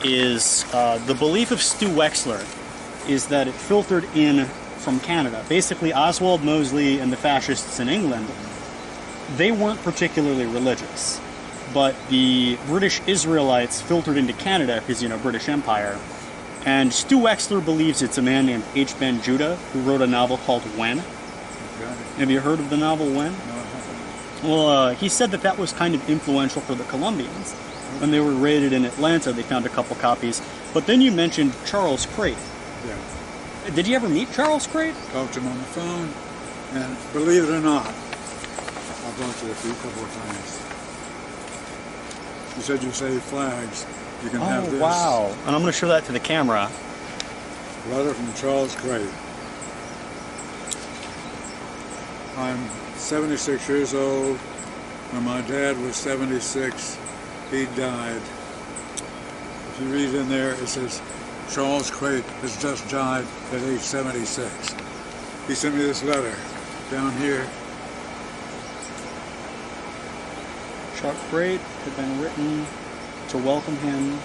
is the belief of Stu Wexler is that it filtered in from Canada. Basically, Oswald Mosley and the fascists in England, they weren't particularly religious. But the British Israelites filtered into Canada because, British Empire. And Stu Wexler believes it's a man named H. Ben Judah who wrote a novel called When. Okay. Have you heard of the novel When? No, I haven't. Well, he said that was kind of influential for the Columbians. When they were raided in Atlanta, they found a couple copies. But then you mentioned Charles Crate. Yeah. Did you ever meet Charles Crate? Talked to him on the phone, and believe it or not, I've talked to him a couple of times. You said you save flags. You can have this. Oh, wow. And I'm going to show that to the camera. Letter from Charles Crate. I'm 76 years old. When my dad was 76, he died. If you read in there, it says, Charles Crate has just died at age 76. He sent me this letter down here. Chuck Crate had been written to welcome him.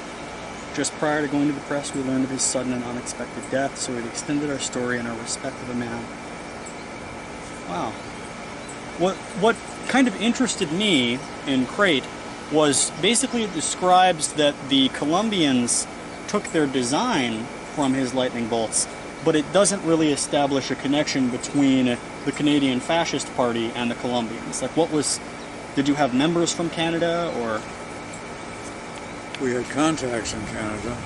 Just prior to going to the press, we learned of his sudden and unexpected death, so we've extended our story in our respect of a man. Wow. What kind of interested me in Crate was basically it describes that the Columbians took their design from his lightning bolts, but it doesn't really establish a connection between the Canadian Fascist Party and the Columbians. Like, did you have members from Canada, or? We had contacts in Canada.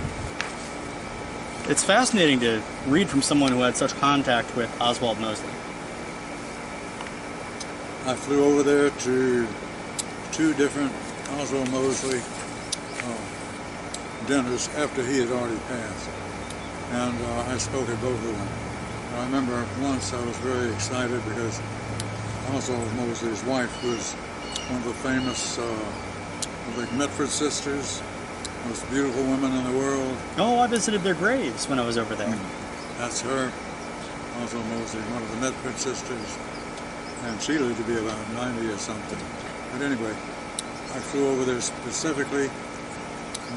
It's fascinating to read from someone who had such contact with Oswald Mosley. I flew over there to two different Oswald Mosley dinners after he had already passed. And I spoke at both of them. I remember once I was very excited because Oswald Mosley's wife was one of the famous the Mitford sisters, most beautiful women in the world. Oh, I visited their graves when I was over there. That's her, Oswald Mosley, one of the Mitford sisters. And she lived to be about 90 or something. But anyway, I flew over there specifically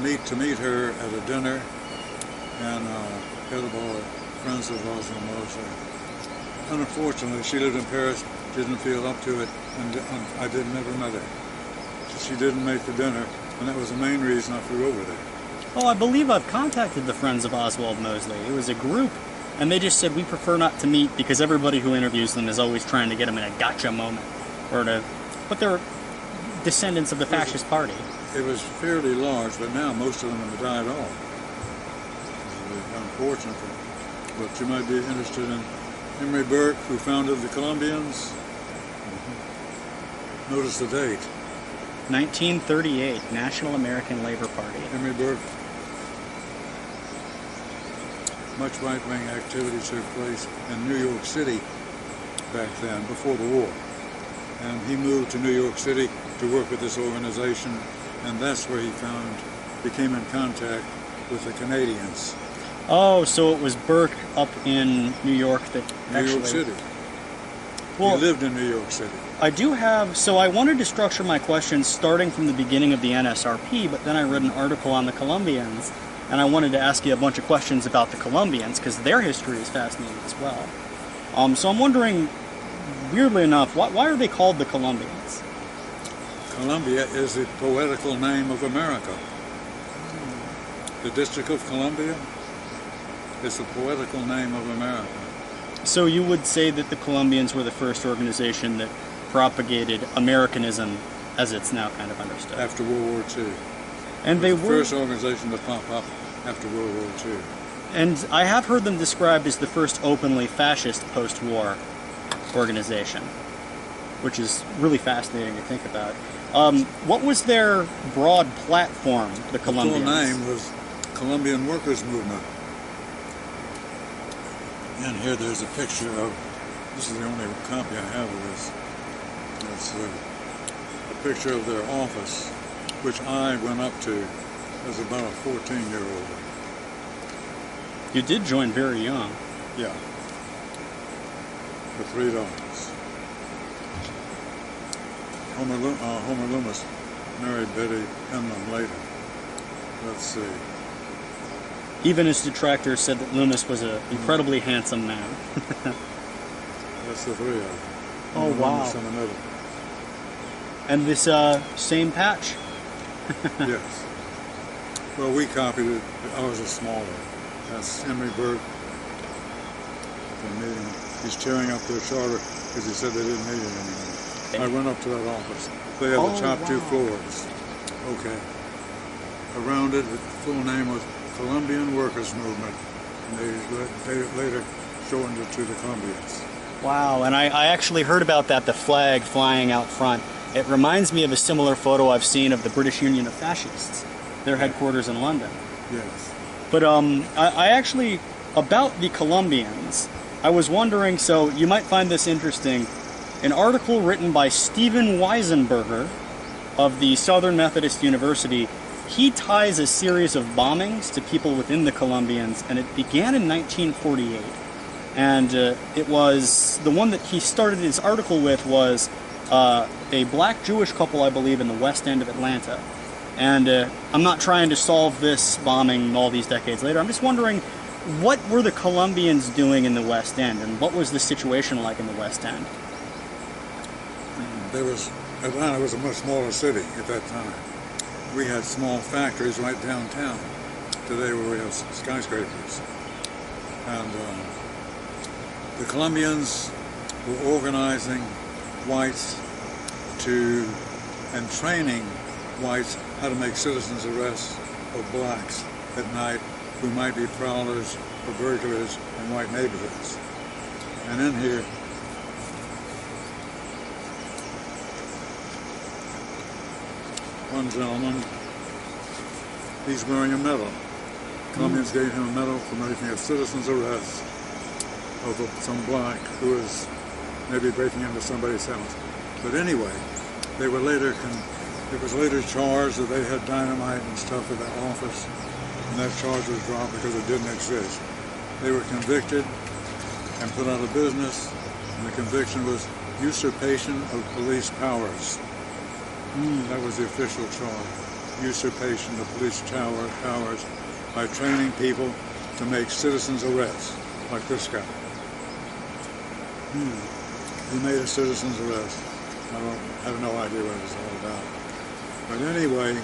to meet her at a dinner, and got all the friends of Oswald Mosley. Unfortunately, she lived in Paris, didn't feel up to it, and I never met her. She didn't make the dinner, and that was the main reason I flew over there. Oh, I believe I've contacted the Friends of Oswald Mosley. It was a group, and they just said we prefer not to meet because everybody who interviews them is always trying to get them in a gotcha moment, but they're descendants of the fascist party. It was fairly large, but now most of them have died off. Unfortunately. But you might be interested in Henry Burke, who founded the Columbians. Notice the date. 1938, National American Labor Party. Henry Burke. Much right-wing activity took place in New York City back then, before the war. And he moved to New York City to work with this organization, and that's where he became in contact with the Canadians. Oh, so it was Burke up in New York that New York City. Well, he lived in New York City. I wanted to structure my questions starting from the beginning of the NSRP, but then I read an article on the Columbians, and I wanted to ask you a bunch of questions about the Columbians, because their history is fascinating as well. So I'm wondering, weirdly enough, why are they called the Columbians? Columbia is the poetical name of America. The District of Columbia is the poetical name of America. So you would say that the Columbians were the first organization that propagated Americanism as it's now kind of understood. After World War II. And they were the first organization to pop up after World War II. And I have heard them described as the first openly fascist post-war organization, which is really fascinating to think about. What was their broad platform, the Columbians? The full name was Columbian Workers Movement. And here there's a picture of, this is the only copy I have of this. It's a picture of their office, which I went up to as about a 14-year-old. You did join very young. Yeah. For $3. Homer Loomis married Betty Penman later. Let's see. Even his detractors said that Loomis was an incredibly handsome man. That's the three of them. Oh, wow. In the middle. And this same patch? Yes. Well, we copied it. Ours is smaller. That's Henry Burke. The meeting. He's tearing up their charter because he said they didn't need it anymore. I went up to that office. They had the top two floors. Okay. Around it, the full name was Columbian Workers Movement. And they later shortened it to the Columbians. Wow, and I actually heard about that, the flag flying out front. It reminds me of a similar photo I've seen of the British Union of Fascists, their headquarters in London. Yes. But I actually, about the Columbians, I was wondering, so you might find this interesting, an article written by Stephen Weisenberger of the Southern Methodist University, he ties a series of bombings to people within the Columbians, and it began in 1948. And it was, the one that he started his article with was a black Jewish couple, I believe, in the West End of Atlanta. And I'm not trying to solve this bombing all these decades later. I'm just wondering, what were the Columbians doing in the West End, and what was the situation like in the West End? Atlanta was a much smaller city at that time. We had small factories right downtown. Today we have skyscrapers. And the Columbians were organizing whites and training whites how to make citizens arrests of blacks at night who might be prowlers or burglars in white neighborhoods. And in here, one gentleman, he's wearing a medal. Columbians gave him a medal for making a citizen's arrest of some black who was maybe breaking into somebody's house. But anyway, they were it was later charged that they had dynamite and stuff at their office, and that charge was dropped because it didn't exist. They were convicted and put out of business, and the conviction was usurpation of police powers. That was the official charge. Usurpation of police powers by training people to make citizens arrests, like this guy. He made a citizen's arrest. I have no idea what it was all about. But anyway,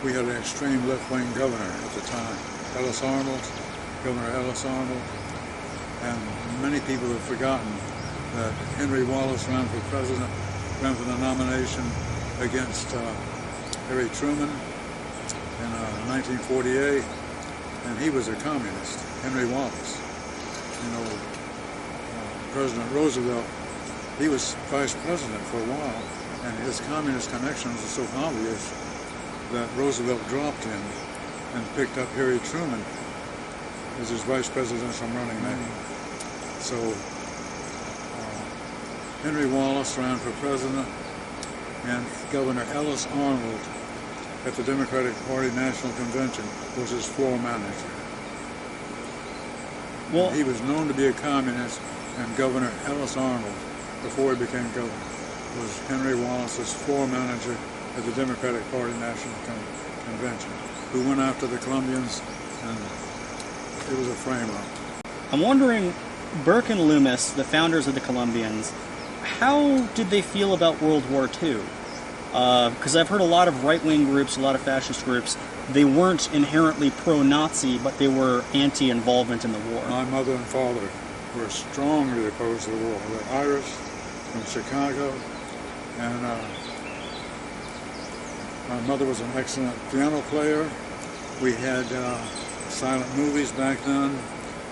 we had an extreme left-wing governor at the time, Governor Ellis Arnold, and many people have forgotten that Henry Wallace ran for the nomination against Harry Truman in 1948, and he was a communist, Henry Wallace. You know, President Roosevelt, he was vice president for a while, and his communist connections were so obvious that Roosevelt dropped him and picked up Harry Truman as his vice presidential running mate. So Henry Wallace ran for president, and Governor Ellis Arnold at the Democratic Party National Convention was his floor manager. Well, he was known to be a communist, and Governor Ellis Arnold, before he became governor, was Henry Wallace's floor manager at the Democratic Party National Convention, who went after the Columbians, and it was a frame-up. I'm wondering, Burke and Loomis, the founders of the Columbians, how did they feel about World War II? Because I've heard a lot of right-wing groups, a lot of fascist groups, they weren't inherently pro-Nazi, but they were anti-involvement in the war. My mother and father were strongly opposed to the war. They're Irish, from Chicago, and my mother was an excellent piano player. We had silent movies back then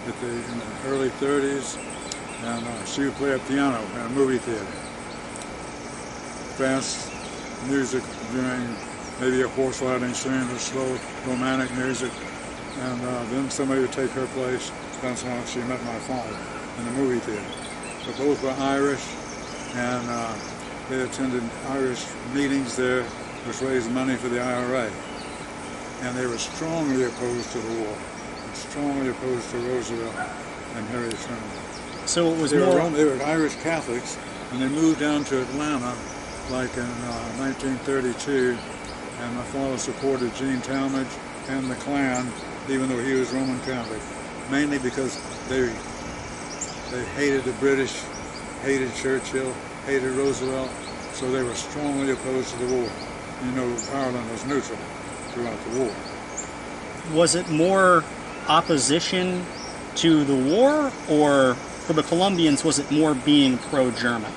in the early 30s, and she would play a piano in a movie theater. Fast music during maybe a horse riding scene or slow romantic music, and then somebody would take her place. That's how she met my father, in the movie theater. But both were Irish, and they attended Irish meetings there, which raised money for the IRA. And they were strongly opposed to the war, and strongly opposed to Roosevelt and Harry Truman. So it was they were Irish Catholics, and they moved down to Atlanta, like in 1932, and my father supported Gene Talmadge and the Klan, even though he was Roman Catholic, mainly because they hated the British, hated Churchill, hated Roosevelt, so they were strongly opposed to the war. You know, Ireland was neutral throughout the war. Was it more opposition to the war, or for the Colombians, was it more being pro-German?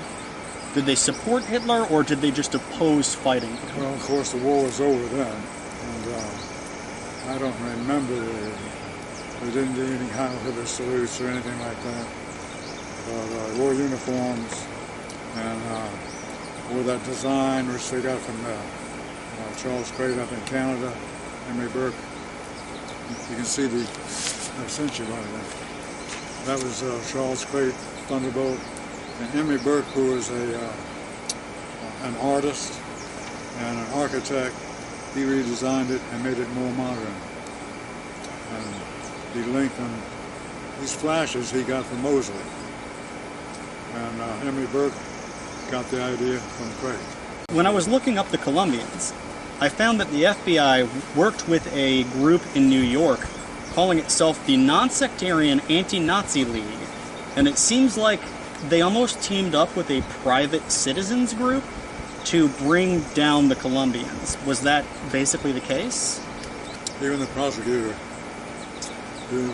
Did they support Hitler, or did they just oppose fighting? Well, of course, the war was over then, and I don't remember they didn't do any Heil Hitler salutes or anything like that. But wore uniforms and wore that design which they got from Charles Craig up in Canada, Henry Burke. You can see I sent you one of them. That was Charles Craig Thunderbolt. And Henry Burke, who was an artist and an architect, he redesigned it and made it more modern. And he linked them. These flashes he got from Mosley. And Henry Burke got the idea from Craig. When I was looking up the Colombians, I found that the FBI worked with a group in New York calling itself the Non-Sectarian Anti-Nazi League, and it seems like they almost teamed up with a private citizens group to bring down the Colombians. Was that basically the case? Even the prosecutor, whose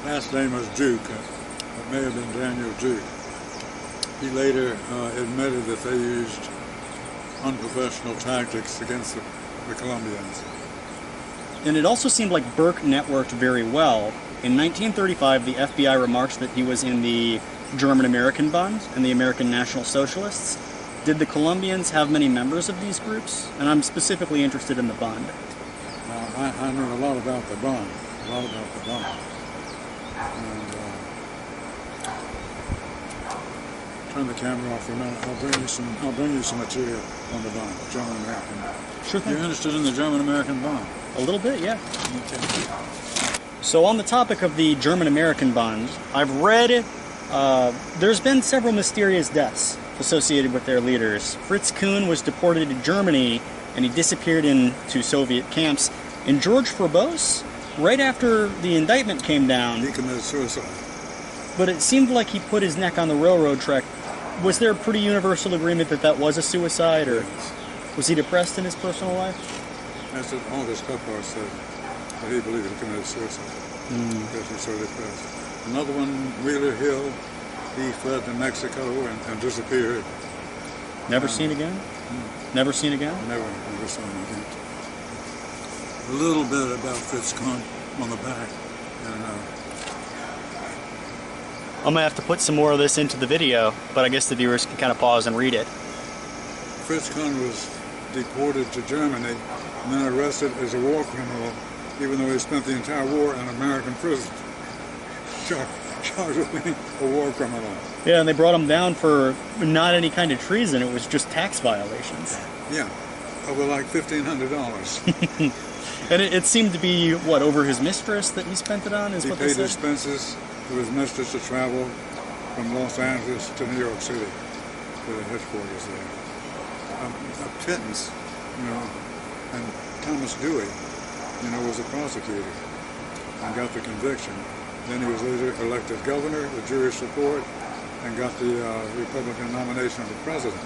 last name was Duke, it may have been Daniel Duke, he later admitted that they used unprofessional tactics against the Colombians. And it also seemed like Burke networked very well. In 1935, the FBI remarked that he was in the German-American Bund and the American National Socialists. Did the Colombians have many members of these groups? And I'm specifically interested in the Bund. I know a lot about the Bund, And, turn the camera off for a minute. I'll bring you some material on the Bund, German-American. Sure thing. You're interested in the German-American Bund? A little bit, yeah. Okay. So on the topic of the German-American Bund, I've read there's been several mysterious deaths associated with their leaders. Fritz Kuhn was deported to Germany, and he disappeared into Soviet camps. And George Forbos, right after the indictment came down, He committed suicide. but it seemed like he put his neck on the railroad track. Was there a pretty universal agreement that that was a suicide, or Yes. was he depressed in his personal life? That's what August Pepper said, that he believed he committed suicide because he was so depressed. Another one, Wheeler Hill, he fled to Mexico and disappeared. Never seen again? Never seen again? Never saw him again. A little bit about Fritz Kuhn on the back. And, I'm gonna have to put some more of this into the video, but I guess the viewers can kind of pause and read it. Fritz Kuhn was deported to Germany and then arrested as a war criminal, even though he spent the entire war in American prison. Charged with being a war criminal. Yeah, and they brought him down for not any kind of treason, it was just tax violations. Yeah, over like $1,500. And it seemed to be, what, over his mistress that he spent it on, is He what they paid said? expenses to his mistress to travel from Los Angeles to New York City to the headquarters there. A pittance, and Thomas Dewey, was a prosecutor and got the conviction. Then he was later elected governor with Jewish support and got the Republican nomination of the president.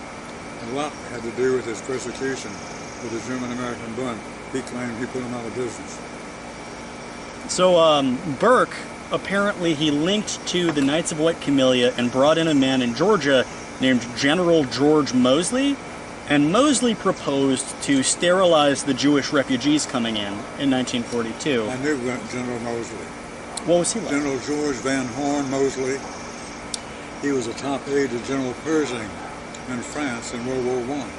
A lot had to do with his persecution of the German-American Bund. He claimed he put him out of business. So Burke, apparently he linked to the Knights of White Camellia and brought in a man in Georgia named General George Moseley, and Moseley proposed to sterilize the Jewish refugees coming in 1942. I knew General Moseley. What was he like? General George Van Horn Moseley. He was a top aide to General Pershing in France in World War I.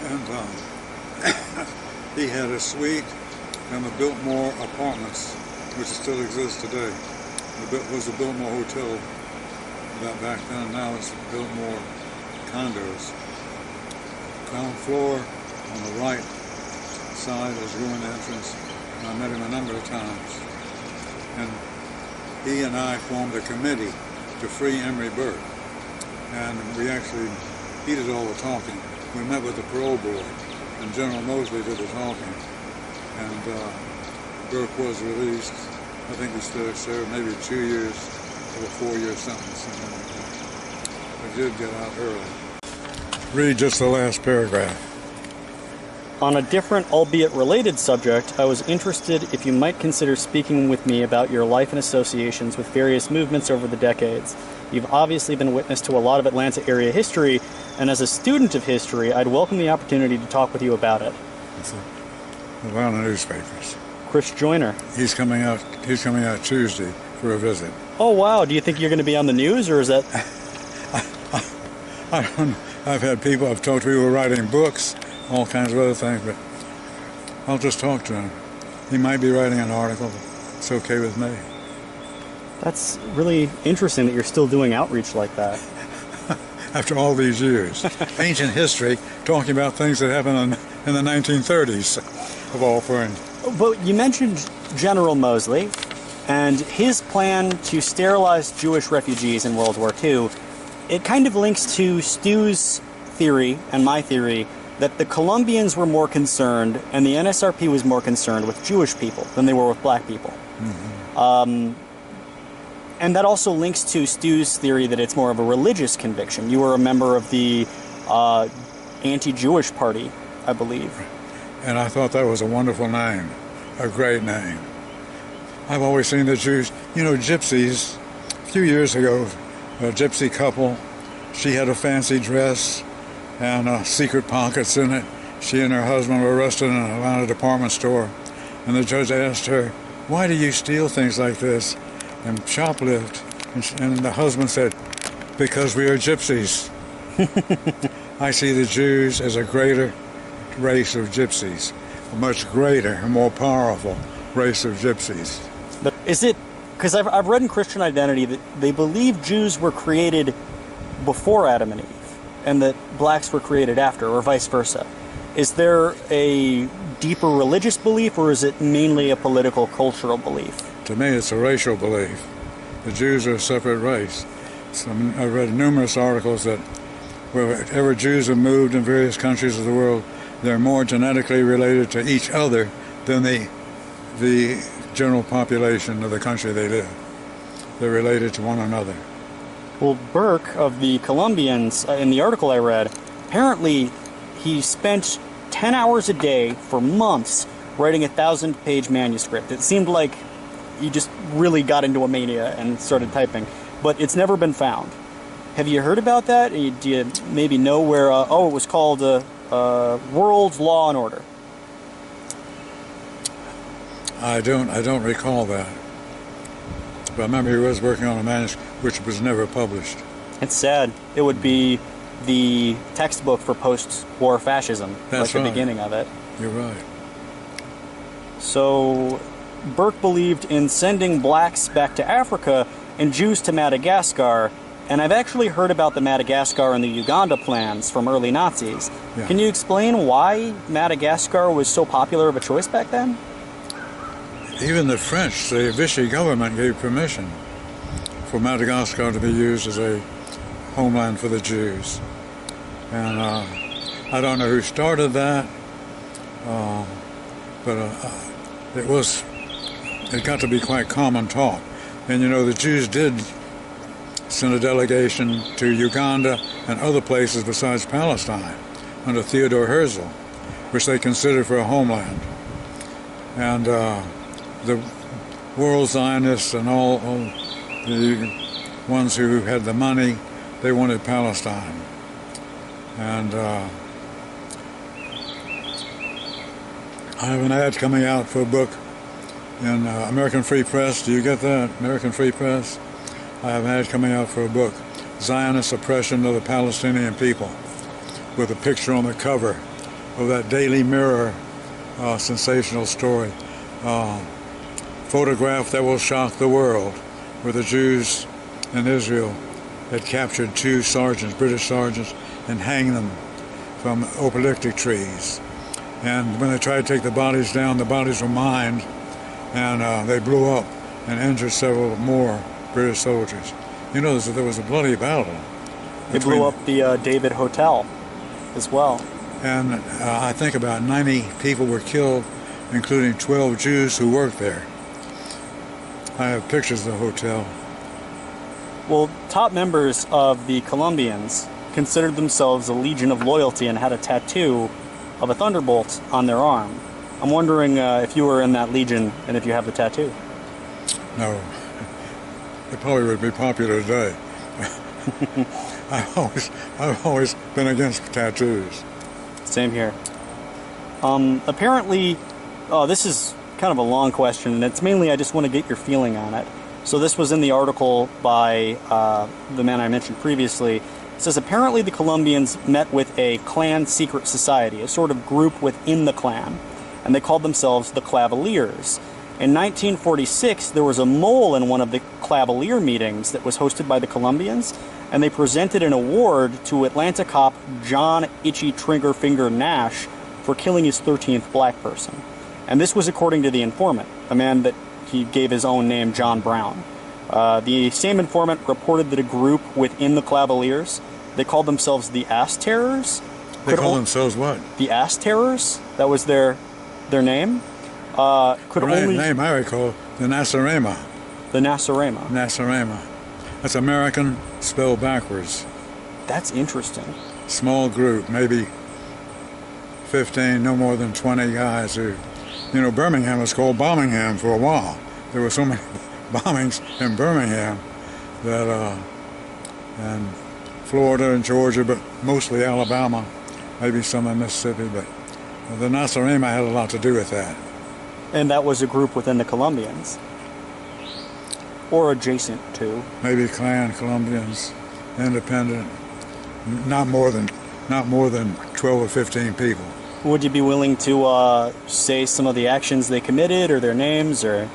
And he had a suite in the Biltmore Apartments, which still exists today. It was the Biltmore Hotel back then. Now it's Biltmore Condos. Ground floor on the right side is ruined entrance. And I met him a number of times. And he and I formed a committee to free Emory Burke. And he did all the talking. We met with the parole board. and General Mosley did the talking. And Burke was released. I think he still served maybe 2 years of a 4-year sentence, something like that. But did get out early. Read just the last paragraph. On a different, albeit related subject, I was interested if you might consider speaking with me about your life and associations with various movements over the decades. You've obviously been witness to a lot of Atlanta area history, and as a student of history, I'd welcome the opportunity to talk with you about it. It's around the newspapers. Chris Joyner. He's coming out Tuesday for a visit. Oh, wow. Do you think you're going to be on the news, or is that... I don't know. I've had people, I've talked to people writing books, all kinds of other things, but I'll just talk to him. He might be writing an article. It's okay with me. That's really interesting that you're still doing outreach like that. After all these years. Ancient history, talking about things that happened in the 1930s, of all things. But you mentioned General Mosley and his plan to sterilize Jewish refugees in World War II. It kind of links to Stu's theory and my theory that the Columbians were more concerned and the NSRP was more concerned with Jewish people than they were with black people. Mm-hmm. And that also links to Stu's theory that it's more of a religious conviction. You were a member of the anti-Jewish party, I believe. And I thought that was a wonderful name, a great name. I've always seen the Jews, gypsies. A few years ago, a gypsy couple, she had a fancy dress and secret pockets in it. She and her husband were arrested in an Atlanta department store. And the judge asked her, "Why do you steal things like this and shoplift?" And the husband said, "Because we are gypsies." I see the Jews as a greater race of gypsies, a much greater and more powerful race of gypsies. But is it, because I've read in Christian Identity that they believe Jews were created before Adam and Eve and that blacks were created after, or vice versa. Is there a deeper religious belief, or is it mainly a political, cultural belief? To me, it's a racial belief. The Jews are a separate race. I've read numerous articles that wherever Jews have moved in various countries of the world, they're more genetically related to each other than the general population of the country they live. They're related to one another. Well, Burke of the Columbians, in the article I read, apparently he spent 10 hours a day for months writing a 1,000-page manuscript. It seemed like he just really got into a mania and started typing, but it's never been found. Have you heard about that? Do you maybe know where, it was called World's Law and Order? I don't recall that. But I remember he was working on a manuscript which was never published. It's sad. It would be the textbook for post-war fascism. That's like right. The beginning of it. You're right. So Burke believed in sending blacks back to Africa and Jews to Madagascar. And I've actually heard about the Madagascar and the Uganda plans from early Nazis. Yeah. Can you explain why Madagascar was so popular of a choice back then? Even the French, the Vichy government, gave permission for Madagascar to be used as a homeland for the Jews. And I don't know who started that, but it got to be quite common talk. And the Jews did send a delegation to Uganda and other places besides Palestine under Theodore Herzl, which they considered for a homeland. And the world Zionists and all the ones who had the money, they wanted Palestine. And I have an ad coming out for a book in American Free Press. Do you get that? American Free Press? I have an ad coming out for a book, Zionist Oppression of the Palestinian People, with a picture on the cover of that Daily Mirror sensational story. Photograph that will shock the world, where the Jews in Israel had captured 2 sergeants, British sergeants, and hanged them from eucalyptic trees. And when they tried to take the bodies down, the bodies were mined, and they blew up and injured several more British soldiers. There was a bloody battle. They blew up the David Hotel as well. and I think about 90 people were killed, including 12 Jews who worked there. I have pictures of the hotel. Well, top members of the Columbians considered themselves a Legion of Loyalty and had a tattoo of a thunderbolt on their arm. I'm wondering if you were in that Legion and if you have the tattoo. No. It probably would be popular today. I've always been against tattoos. Same here. Apparently, this is kind of a long question, and it's mainly I just want to get your feeling on it. So this was in the article by the man I mentioned previously. It says, apparently the Columbians met with a Klan secret society, a sort of group within the Klan, and they called themselves the Clavaliers. In 1946, there was a mole in one of the Clavalier meetings that was hosted by the Columbians, and they presented an award to Atlanta cop John Itchy Trigger Finger Nash for killing his 13th black person. And this was according to the informant, a man that he gave his own name, John Brown. The same informant reported that a group within the Clavaliers, they called themselves the Ass Terrors. They call themselves what? The Ass Terrors. That was their name. Name I recall, the Nasarema. The Nasarema. Nasarema. That's American spelled backwards. That's interesting. Small group, maybe 15, no more than 20 guys who, Birmingham was called Birmingham for a while. There were so many bombings in Birmingham that, and Florida and Georgia, but mostly Alabama, maybe some in Mississippi, but the Nasarema had a lot to do with that. And that was a group within the Columbians? Or adjacent to? Maybe Klan, Columbians, independent, not more than 12 or 15 people. Would you be willing to say some of the actions they committed or their names, or?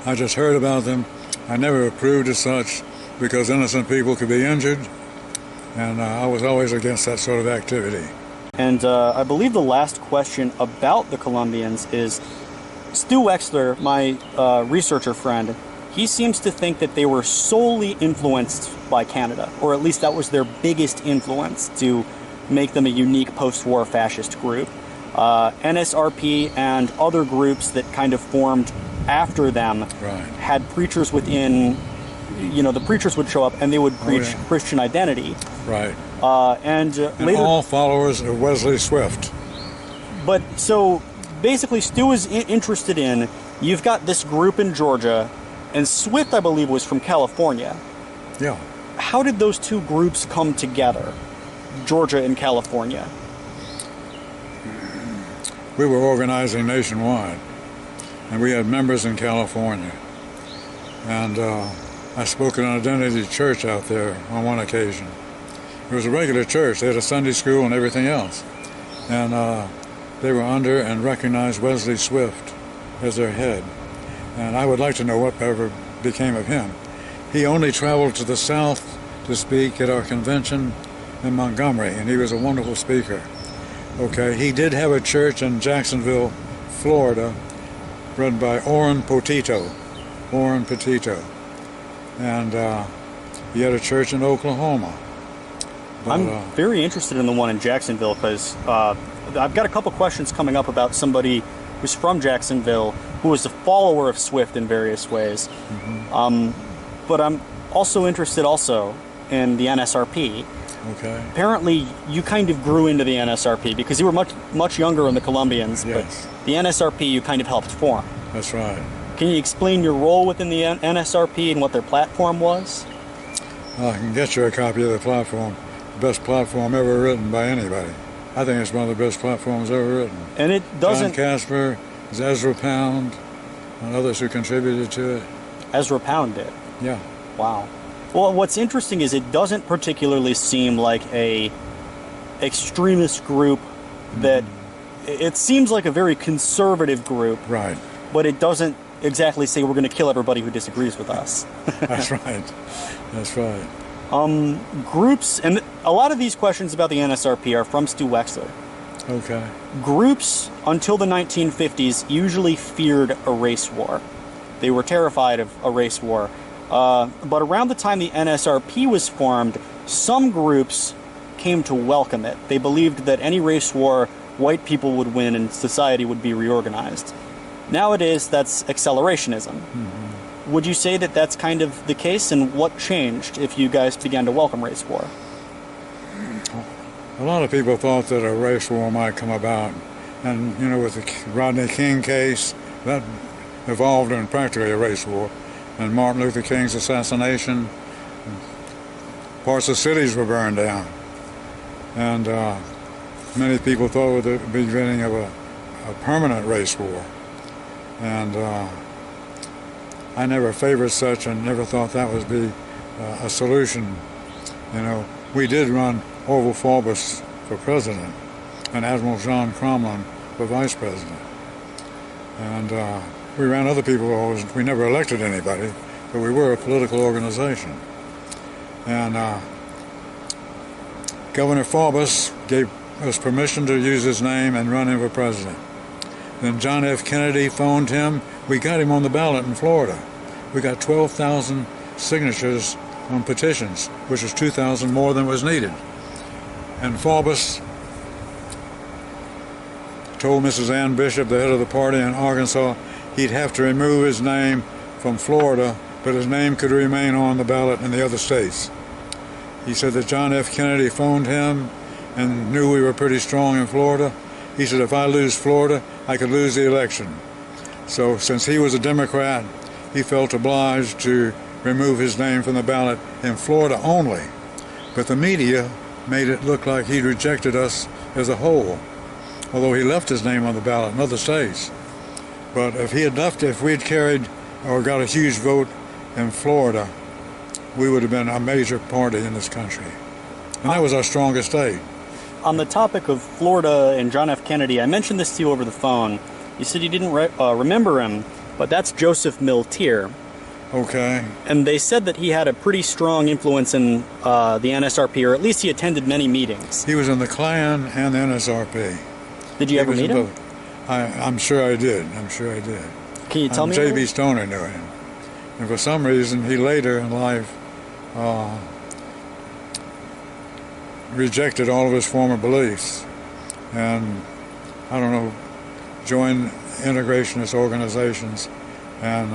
I just heard about them. I never approved of such because innocent people could be injured, and I was always against that sort of activity. And I believe the last question about the Columbians is, Stu Wexler, my researcher friend, he seems to think that they were solely influenced by Canada, or at least that was their biggest influence to make them a unique post-war fascist group. NSRP and other groups that kind of formed after them had preachers within, the preachers would show up and they would preach Christian identity. Right. And later, all followers of Wesley Swift. But so basically Stu is interested in, you've got this group in Georgia, and Swift, I believe, was from California. Yeah. How did those two groups come together, Georgia and California? We were organizing nationwide, and we had members in California. And I spoke at an identity church out there on one occasion. It was a regular church. They had a Sunday school and everything else. And they were under and recognized Wesley Swift as their head. And I would like to know whatever became of him. He only traveled to the South to speak at our convention in Montgomery, and he was a wonderful speaker. Okay, he did have a church in Jacksonville, Florida, run by Orrin Petito. And he had a church in Oklahoma. But, I'm very interested in the one in Jacksonville because I've got a couple questions coming up about somebody who's from Jacksonville who was a follower of Swift in various ways. Mm-hmm. But I'm also interested in the NSRP. Okay. Apparently, you kind of grew into the NSRP because you were much younger than the Columbians, yes. But the NSRP you kind of helped form. That's right. Can you explain your role within the NSRP and what their platform was? Well, I can get you a copy of the platform. The best platform ever written by anybody. I think it's one of the best platforms ever written. And it doesn't... John Casper, Ezra Pound, and others who contributed to it. Ezra Pound did? Yeah. Wow. Well, what's interesting is it doesn't particularly seem like a extremist group that... It seems like a very conservative group. Right. But it doesn't exactly say we're going to kill everybody who disagrees with us. That's right. That's right. Groups, and a lot of these questions about the NSRP are from Stu Wexler. Okay. Groups, until the 1950s, usually feared a race war. They were terrified of a race war. But around the time the NSRP was formed, some groups came to welcome it. They believed that any race war, white people would win and society would be reorganized. Nowadays, that's accelerationism. Mm-hmm. Would you say that that's kind of the case, and what changed if you guys began to welcome race war? A lot of people thought that a race war might come about, and with the Rodney King case, that evolved in practically a race war, and Martin Luther King's assassination, parts of cities were burned down, and many people thought it was the beginning of a permanent race war, and I never favored such and never thought that would be a solution. We did run Orville Faubus for president and Admiral John Cromlin for vice president. And we ran other people always. We never elected anybody, but we were a political organization. And Governor Faubus gave us permission to use his name and run him for president. Then John F. Kennedy phoned him. We got him on the ballot in Florida. We got 12,000 signatures on petitions, which was 2,000 more than was needed. And Faubus told Mrs. Ann Bishop, the head of the party in Arkansas, he'd have to remove his name from Florida, but his name could remain on the ballot in the other states. He said that John F. Kennedy phoned him and knew we were pretty strong in Florida. He said, if I lose Florida, I could lose the election. So since he was a Democrat, he felt obliged to remove his name from the ballot in Florida only. But the media made it look like he rejected us as a whole, although he left his name on the ballot in other states. But if we'd carried or got a huge vote in Florida, we would have been a major party in this country. And that was our strongest state. On the topic of Florida and John F. Kennedy, I mentioned this to you over the phone. You said you didn't remember him, but that's Joseph Miltier. Okay. And they said that he had a pretty strong influence in the NSRP, or at least he attended many meetings. He was in the Klan and the NSRP. Did you ever meet him? I'm sure I did. Can you tell me? J.B. Stoner knew him. And for some reason, he later in life rejected all of his former beliefs. And, I don't know, joined integrationist organizations, and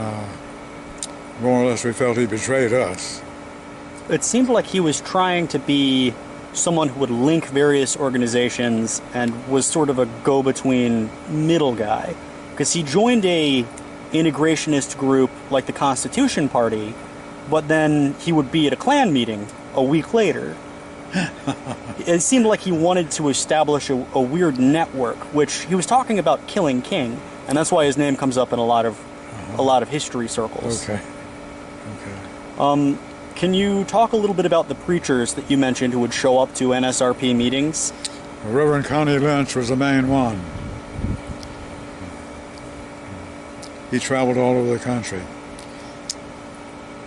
more or less we felt he betrayed us. It seemed like he was trying to be someone who would link various organizations and was sort of a go-between middle guy, because he joined a integrationist group like the Constitution Party, but then he would be at a Klan meeting a week later. It seemed like he wanted to establish a weird network, which he was talking about killing King, and that's why his name comes up in a lot of history circles. Okay. Can you talk a little bit about the preachers that you mentioned who would show up to NSRP meetings? Reverend Connie Lynch was the main one. He traveled all over the country.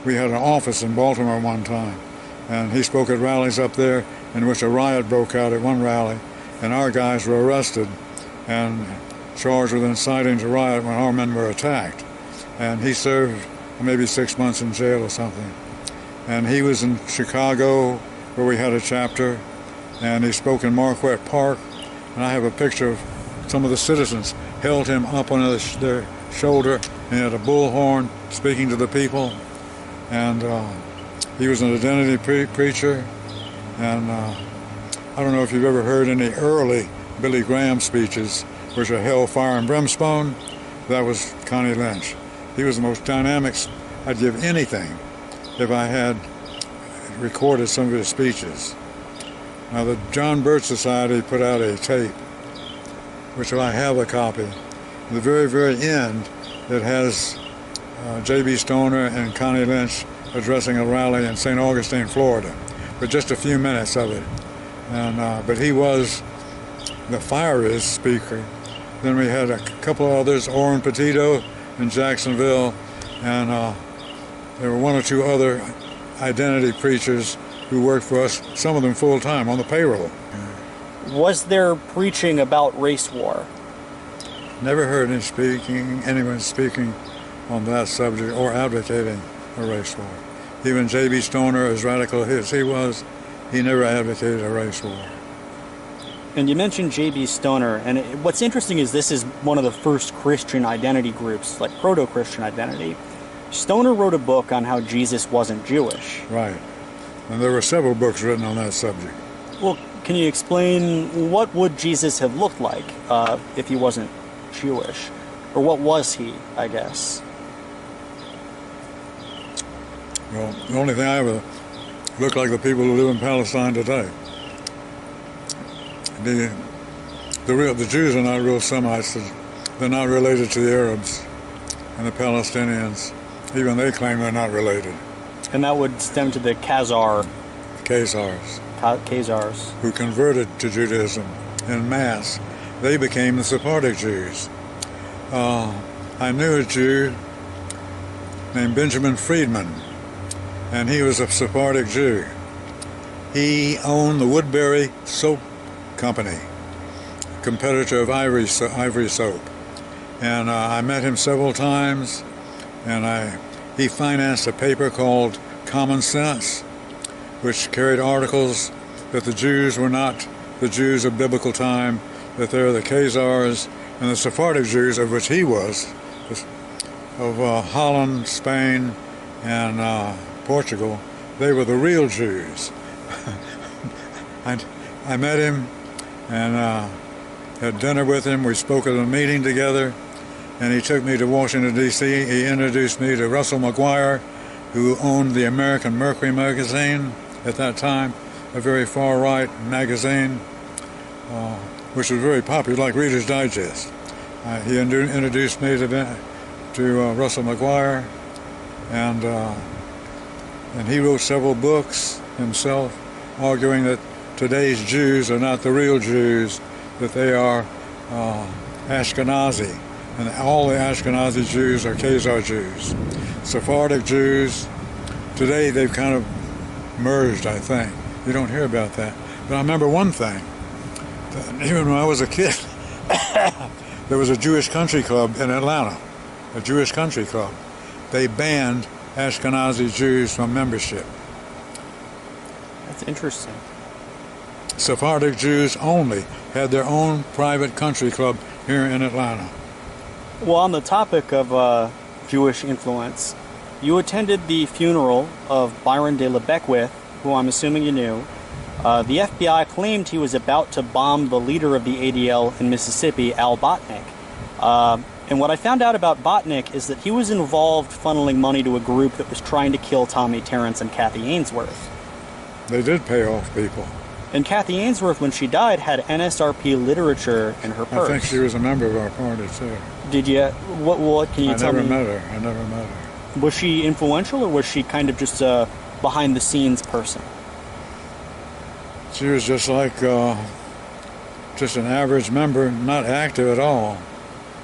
We had an office in Baltimore one time, and he spoke at rallies up there in which a riot broke out at one rally, and our guys were arrested and charged with inciting to riot when our men were attacked. And he served maybe 6 months in jail or something. And he was in Chicago, where we had a chapter, and he spoke in Marquette Park, and I have a picture of some of the citizens held him up on their shoulder, and he had a bullhorn speaking to the people. And he was an identity preacher, and I don't know if you've ever heard any early Billy Graham speeches, which are hell, fire, and brimstone. That was Connie Lynch. He was the most dynamic. I'd give anything if I had recorded some of his speeches. Now, the John Birch Society put out a tape, which I have a copy. At the very, very end, it has J.B. Stoner and Connie Lynch addressing a rally in St. Augustine, Florida, but just a few minutes of it. And but he was the fiery speaker. Then we had a couple of others, Orrin Petito in Jacksonville, and there were one or two other identity preachers who worked for us, some of them full-time on the payroll. Was there preaching about race war? Never heard anyone speaking on that subject or advocating a race war. Even J.B. Stoner, as radical as he was, he never advocated a race war. And you mentioned J.B. Stoner, and what's interesting is this is one of the first Christian identity groups, like proto-Christian identity. Stoner wrote a book on how Jesus wasn't Jewish. Right. And there were several books written on that subject. Well, can you explain what would Jesus have looked like if he wasn't Jewish? Or what was he, I guess? Well, the only thing I ever looked like the people who live in Palestine today. The Jews are not real Semites. They're not related to the Arabs and the Palestinians. Even they claim they're not related. And that would stem to the Khazars. Who converted to Judaism en masse. They became the Sephardic Jews. I knew a Jew named Benjamin Friedman, and he was a Sephardic Jew. He owned the Woodbury Soap Company, competitor of Ivory Soap. And I met him several times, and he financed a paper called Common Sense, which carried articles that the Jews were not the Jews of biblical time, that they're the Khazars and the Sephardic Jews, of which he was, of Holland, Spain, and Portugal. They were the real Jews. I met him and had dinner with him. We spoke at a meeting together, and he took me to Washington, D.C. He introduced me to Russell McGuire, who owned the American Mercury magazine at that time, a very far-right magazine, which was very popular, like Reader's Digest. He introduced me to Russell McGuire, and he wrote several books himself, arguing that today's Jews are not the real Jews, that they are Ashkenazi, and all the Ashkenazi Jews are Khazar Jews. Sephardic Jews, today they've kind of merged, I think. You don't hear about that. But I remember one thing. Even when I was a kid, there was a Jewish country club in Atlanta, a Jewish country club. They banned Ashkenazi Jews from membership. That's interesting. Sephardic Jews only had their own private country club here in Atlanta. Well, on the topic of Jewish influence, you attended the funeral of Byron de la Beckwith, who I'm assuming you knew. The FBI claimed he was about to bomb the leader of the ADL in Mississippi, Al Botnick. And what I found out about Botnick is that he was involved funneling money to a group that was trying to kill Tommy Terrence and Kathy Ainsworth. They did pay off people. And Kathy Ainsworth, when she died, had NSRP literature in her purse. I think she was a member of our party, too. Did you? What can you tell me? I never met her. Was she influential, or was she kind of just a behind-the-scenes person? She was just like just an average member, not active at all.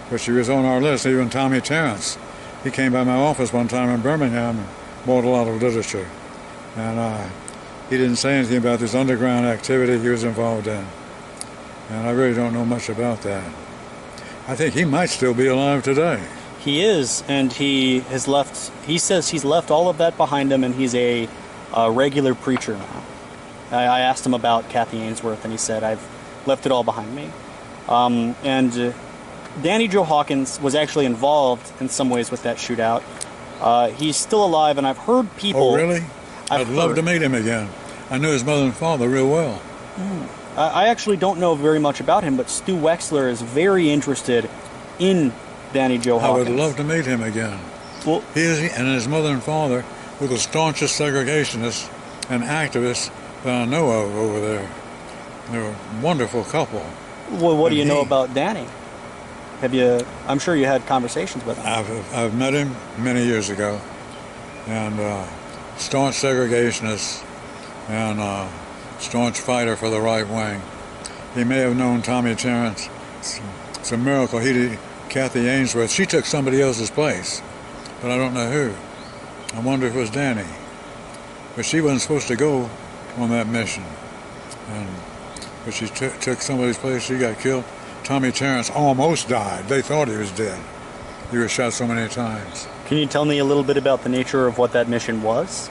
But she was on our list. Even Tommy Terrence, he came by my office one time in Birmingham and bought a lot of literature. And he didn't say anything about this underground activity he was involved in. And I really don't know much about that. I think he might still be alive today. He is, and he has left. He says he's left all of that behind him, and he's a regular preacher now. I asked him about Kathy Ainsworth, and he said, "I've left it all behind me." And Danny Joe Hawkins was actually involved in some ways with that shootout. He's still alive, and I've heard people... Oh, really? I'd love to meet him again. I knew his mother and father real well. I actually don't know very much about him, but Stu Wexler is very interested in Danny Joe Hawkins. I would love to meet him again. Well, he and his mother and father were the staunchest segregationists and activists that I know of over there. They're a wonderful couple. Well, what do you know about Danny? Have you? I'm sure you had conversations with him. I've met him many years ago, and staunch segregationist and staunch fighter for the right wing. He may have known Tommy Terrence. It's a miracle. Kathy Ainsworth, she took somebody else's place, but I don't know who. I wonder if it was Danny. But she wasn't supposed to go on that mission. But she took somebody's place. She got killed. Tommy Terrence almost died. They thought he was dead. He was shot so many times. Can you tell me a little bit about the nature of what that mission was?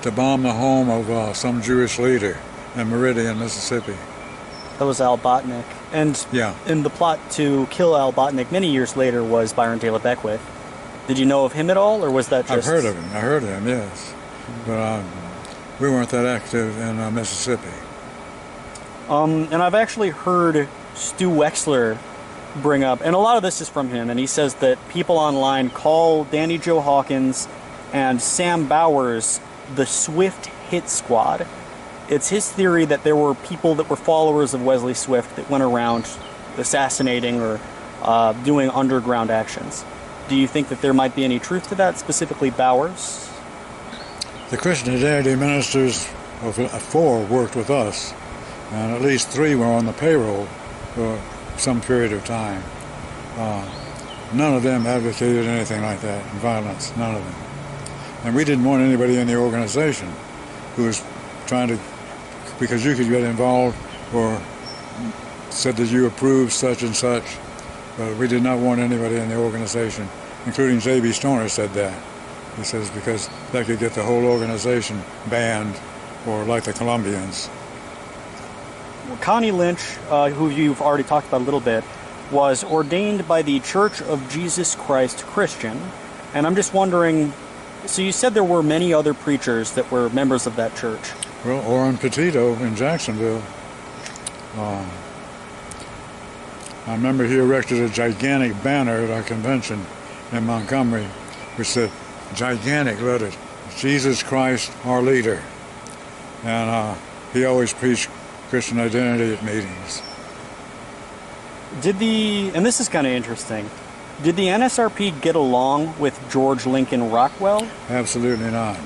to bomb the home of some Jewish leader in Meridian, Mississippi. That was Al Botnick. And Yeah. in the plot to kill Al Botnick many years later was Byron Taylor Beckwith. Did you know of him at all, or was that just... I've heard of him, yes. But we weren't that active in Mississippi. And I've actually heard Stu Wexler bring up, and a lot of this is from him, and he says that people online call Danny Joe Hawkins and Sam Bowers the Swift Hit Squad. It's his theory that there were people that were followers of Wesley Swift that went around assassinating or doing underground actions. Do you think that there might be any truth to that, specifically Bowers? The Christian Identity ministers of 4 worked with us, and at least 3 were on the payroll for some period of time. None of them advocated anything like that, violence, none of them. And we didn't want anybody in the organization who was trying to, because you could get involved or said that you approved such and such, but we did not want anybody in the organization, including J.B. Stoner said that. He says because that could get the whole organization banned, or like the Columbians. Well, Connie Lynch, who you've already talked about a little bit, was ordained by the Church of Jesus Christ Christian. And I'm just wondering, so you said there were many other preachers that were members of that church. Well, Orrin Petito in Jacksonville. I remember he erected a gigantic banner at our convention in Montgomery, which said, gigantic lettered, Jesus Christ, our leader. And he always preached Christian identity at meetings. And this is kind of interesting, did the NSRP get along with George Lincoln Rockwell? Absolutely not.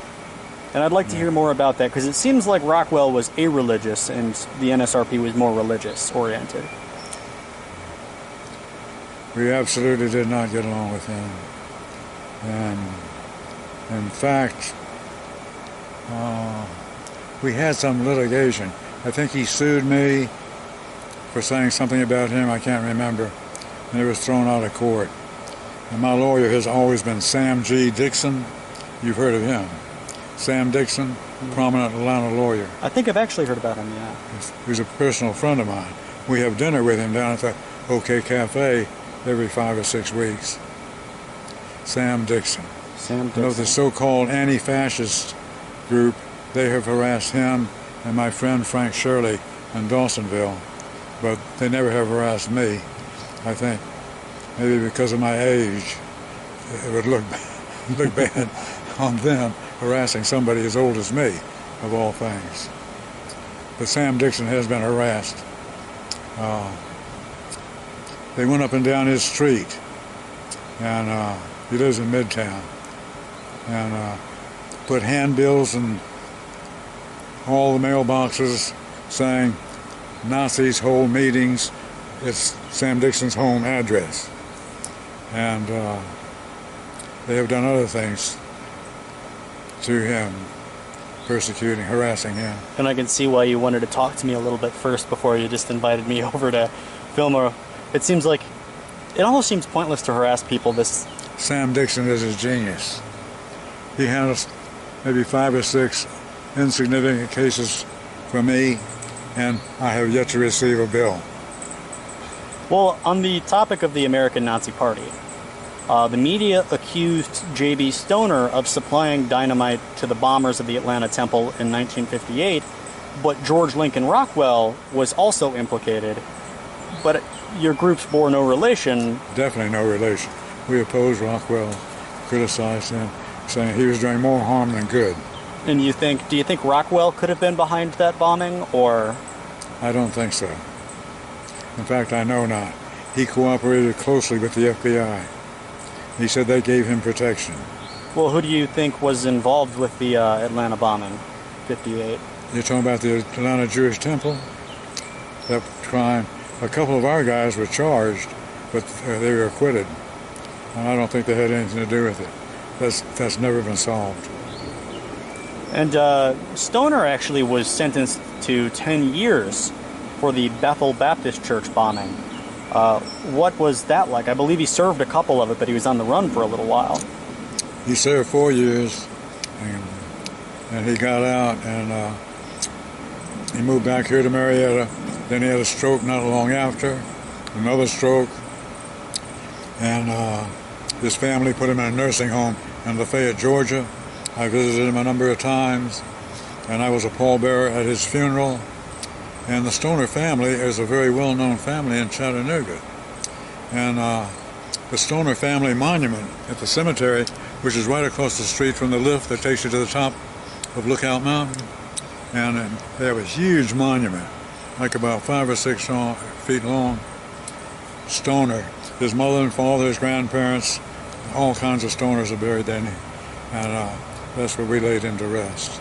And I'd like to hear more about that, because it seems like Rockwell was a-religious and the NSRP was more religious-oriented. We absolutely did not get along with him. And in fact, we had some litigation. I think he sued me for saying something about him, I can't remember, and it was thrown out of court. And my lawyer has always been Sam G. Dixon. You've heard of him. Sam Dixon, prominent Atlanta lawyer. I think I've actually heard about him, yeah. He's a personal friend of mine. We have dinner with him down at the OK Cafe every 5 or 6 weeks. Sam Dixon. Sam Dixon. You know, the so-called anti-fascist group, they have harassed him and my friend Frank Shirley in Dawsonville, but they never have harassed me. I think maybe because of my age, it would look bad on them harassing somebody as old as me, of all things. But Sam Dixon has been harassed. They went up and down his street, and he lives in Midtown, and put handbills in all the mailboxes saying Nazis hold meetings. It's Sam Dixon's home address. And they have done other things to him, persecuting, harassing him. And I can see why you wanted to talk to me a little bit first before you just invited me over to film. It seems like, it almost seems pointless to harass people. Sam Dixon is a genius. He handles maybe 5 or 6 insignificant cases for me, and I have yet to receive a bill. Well, on the topic of the American Nazi Party, the media accused J.B. Stoner of supplying dynamite to the bombers of the Atlanta Temple in 1958, but George Lincoln Rockwell was also implicated. But your groups bore no relation. Definitely no relation. We opposed Rockwell, criticized him, saying he was doing more harm than good. And do you think Rockwell could have been behind that bombing, or? I don't think so. In fact, I know not. He cooperated closely with the FBI. He said they gave him protection. Well, who do you think was involved with the Atlanta bombing, 58? You're talking about the Atlanta Jewish Temple? That crime. A couple of our guys were charged, but they were acquitted. And I don't think they had anything to do with it. That's never been solved. And Stoner actually was sentenced to 10 years for the Bethel Baptist Church bombing. What was that like? I believe he served a couple of it, but he was on the run for a little while. He served 4 years, and and he got out, and he moved back here to Marietta. Then he had a stroke not long after, another stroke, and his family put him in a nursing home in Lafayette, Georgia. I visited him a number of times, and I was a pallbearer at his funeral. And the Stoner family is a very well-known family in Chattanooga. And the Stoner family monument at the cemetery, which is right across the street from the lift that takes you to the top of Lookout Mountain, and they have a huge monument, like about 5 or 6 feet long. Stoner, his mother and father, his grandparents, all kinds of Stoners are buried there, and that's where we laid him to rest.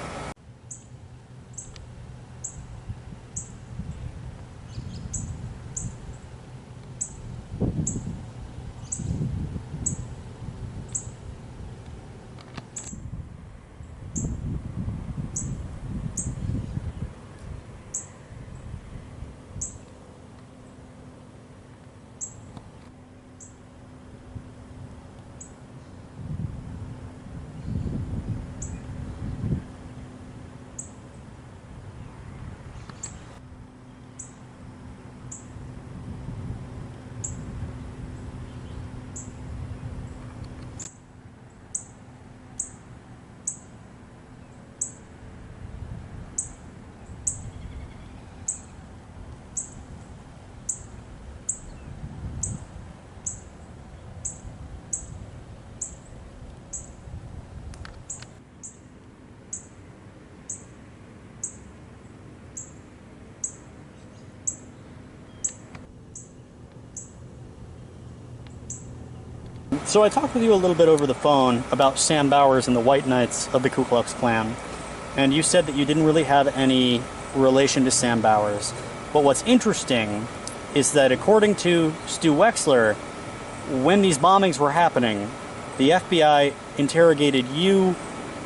So I talked with you a little bit over the phone about Sam Bowers and the White Knights of the Ku Klux Klan, and you said that you didn't really have any relation to Sam Bowers. But what's interesting is that according to Stu Wexler, when these bombings were happening, the FBI interrogated you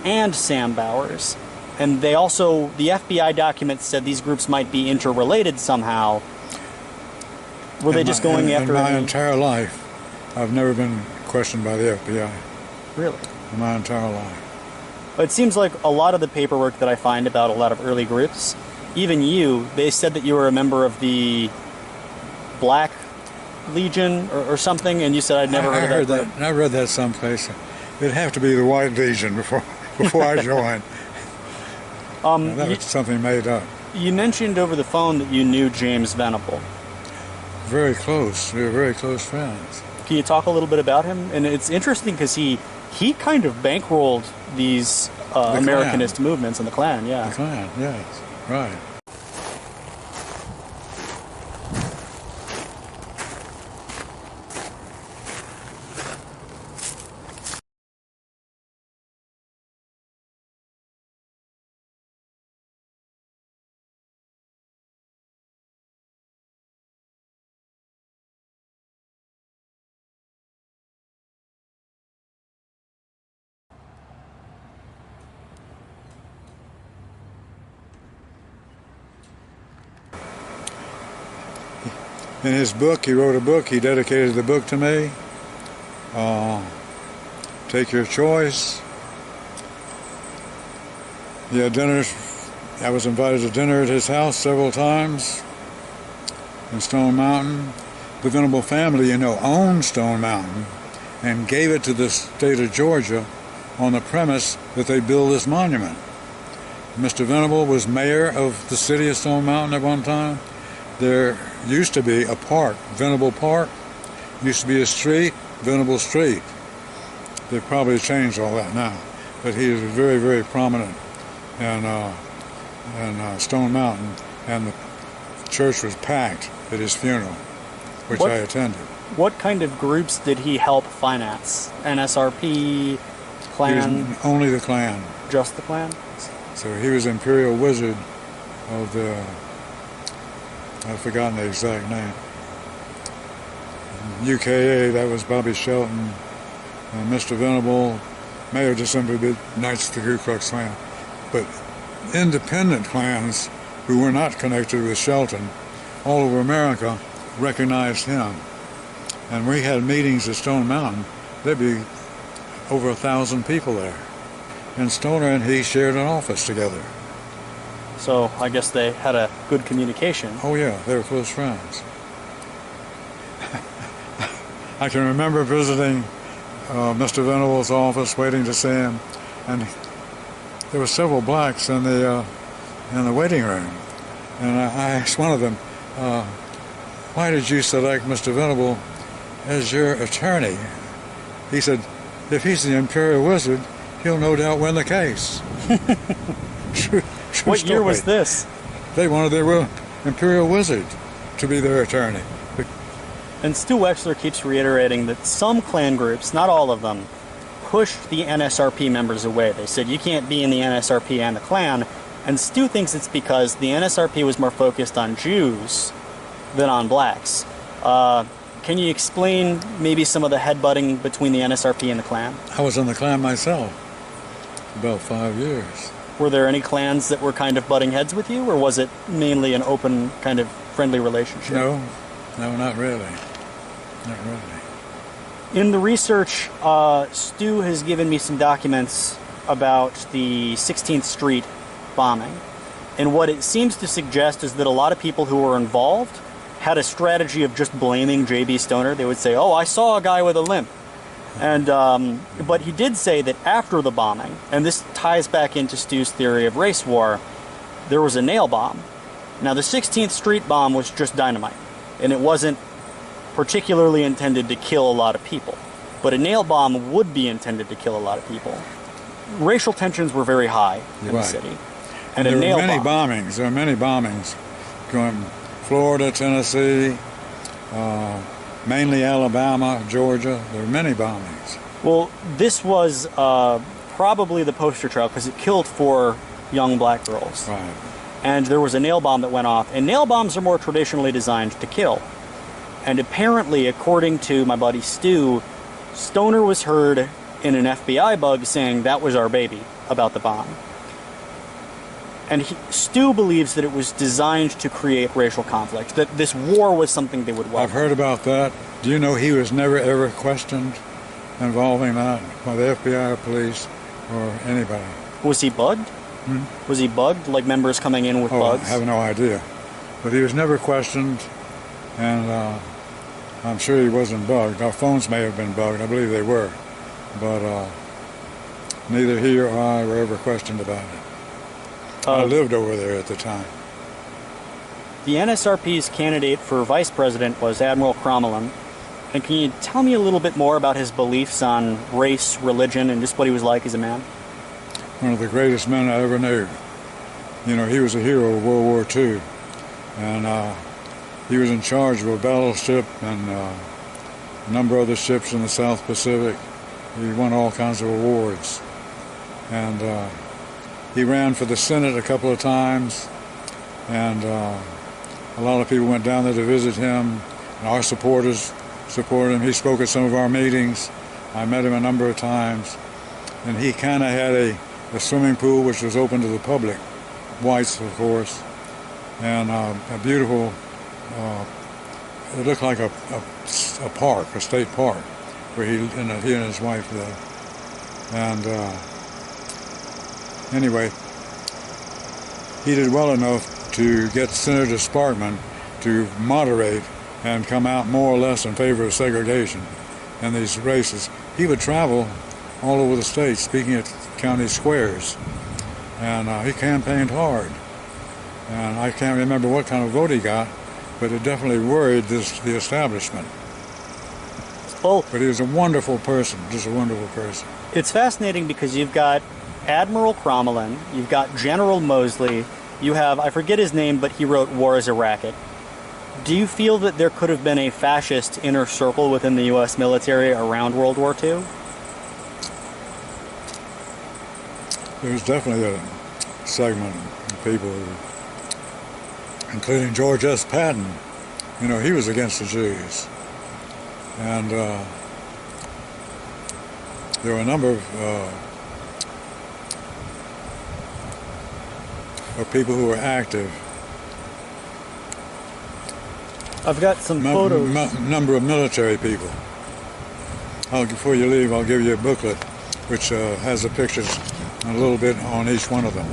and Sam Bowers, and the FBI documents said these groups might be interrelated somehow. Were they just going after... In my entire life, I've never been questioned by the FBI. Really? In my entire life. It seems like a lot of the paperwork that I find about a lot of early groups, even you, they said that you were a member of the Black Legion or something, and you said I'd never heard of that. I read that someplace. It'd have to be the White Legion before I joined. That was something made up. You mentioned over the phone that you knew James Venable. Very close. We were very close friends. Can you talk a little bit about him? And it's interesting because he kind of bankrolled these Americanist movements in the Klan, yeah. The Klan, yes, right. In his book, he wrote a book, he dedicated the book to me, Take Your Choice. He had dinners, I was invited to dinner at his house several times in Stone Mountain. The Venable family, owned Stone Mountain and gave it to the state of Georgia on the premise that they build this monument. Mr. Venable was mayor of the city of Stone Mountain at one time. There used to be a park, Venable Park. Used to be a street, Venable Street. They've probably changed all that now. But he was very, very prominent in Stone Mountain, and the church was packed at his funeral, which I attended. What kind of groups did he help finance? NSRP, Klan? Only the Klan. Just the Klan? So he was Imperial Wizard of the... I've forgotten the exact name. UKA, that was Bobby Shelton, Mr. Venable, may have just simply been Knights of the Ku Klux Klan. But independent clans who were not connected with Shelton all over America recognized him. And we had meetings at Stone Mountain. There'd be over 1,000 people there. and Stoner and he shared an office together. So I guess they had a good communication. Oh yeah, they were close friends. I can remember visiting Mr. Venable's office, waiting to see him, and there were several blacks in the waiting room. And I asked one of them, why did you select Mr. Venable as your attorney? He said, if he's the Imperial Wizard, he'll no doubt win the case. True What year story. was this? They wanted their Imperial Wizard to be their attorney. And Stu Wexler keeps reiterating that some Klan groups, not all of them, pushed the NSRP members away. They said, you can't be in the NSRP and the Klan. And Stu thinks it's because the NSRP was more focused on Jews than on blacks. Can you explain maybe some of the headbutting between the NSRP and the Klan? I was in the Klan myself about 5 years. Were there any clans that were kind of butting heads with you, or was it mainly an open, kind of friendly relationship? No, not really. Not really. In the research, Stu has given me some documents about the 16th Street bombing. And what it seems to suggest is that a lot of people who were involved had a strategy of just blaming J.B. Stoner. They would say, oh, I saw a guy with a limp. And but he did say that after the bombing, and this ties back into Stu's theory of race war, there was a nail bomb. Now, the 16th Street bomb was just dynamite, and it wasn't particularly intended to kill a lot of people. But a nail bomb would be intended to kill a lot of people. Racial tensions were very high in the city. And there a nail were many bomb. bombings. There were many bombings going Florida, Tennessee, mainly Alabama, Georgia. There were many bombings. Well, this was probably the poster child because it killed 4 young black girls. Right. And there was a nail bomb that went off. And nail bombs are more traditionally designed to kill. And apparently, according to my buddy Stu, Stoner was heard in an FBI bug saying that was our baby about the bomb. And Stu believes that it was designed to create racial conflict, that this war was something they would welcome. I've heard about that. Do you know he was never ever questioned involving that by the FBI or police or anybody? Was he bugged? Was he bugged, like members coming in with bugs? I have no idea. But he was never questioned, and I'm sure he wasn't bugged. Our phones may have been bugged. I believe they were. But neither he or I were ever questioned about it. I lived over there at the time. The NSRP's candidate for vice president was Admiral Crommelin. And can you tell me a little bit more about his beliefs on race, religion, and just what he was like as a man? One of the greatest men I ever knew. You know, he was a hero of World War II. And he was in charge of a battleship and a number of other ships in the South Pacific. He won all kinds of awards. And he ran for the Senate a couple of times, and a lot of people went down there to visit him, and our supporters supported him. He spoke at some of our meetings. I met him a number of times, and he kind of had a swimming pool which was open to the public, whites of course, and a beautiful, it looked like a park, a state park, where he and his wife lived. And anyway, he did well enough to get Senator Sparkman to moderate and come out more or less in favor of segregation in these races. He would travel all over the state speaking at county squares, and he campaigned hard. And I can't remember what kind of vote he got, but it definitely worried the establishment. Well, but he was a wonderful person, just a wonderful person. It's fascinating because you've got Admiral Crommelin, you've got General Moseley, you have, I forget his name, but he wrote War is a Racket. Do you feel that there could have been a fascist inner circle within the U.S. military around World War II? There was definitely a segment of people, including George S. Patton. You know, he was against the Jews. And there were a number of people who were active. I've got some photos. Number of military people. Before you leave, I'll give you a booklet which has the pictures a little bit on each one of them.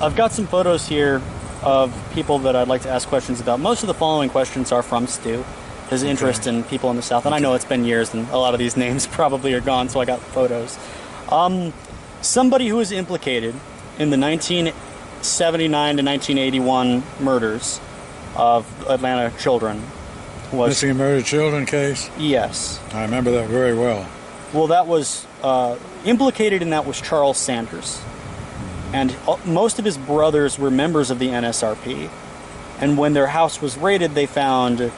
I've got some photos here of people that I'd like to ask questions about. Most of the following questions are from Stu, his interest in people in the South. And I know it's been years and a lot of these names probably are gone, so I got photos. Somebody who was implicated in the 1979 to 1981 murders of Atlanta children was... Missing and murdered children case? Yes. I remember that very well. Well, that was... implicated in that was Charles Sanders. And most of his brothers were members of the NSRP. And when their house was raided, they found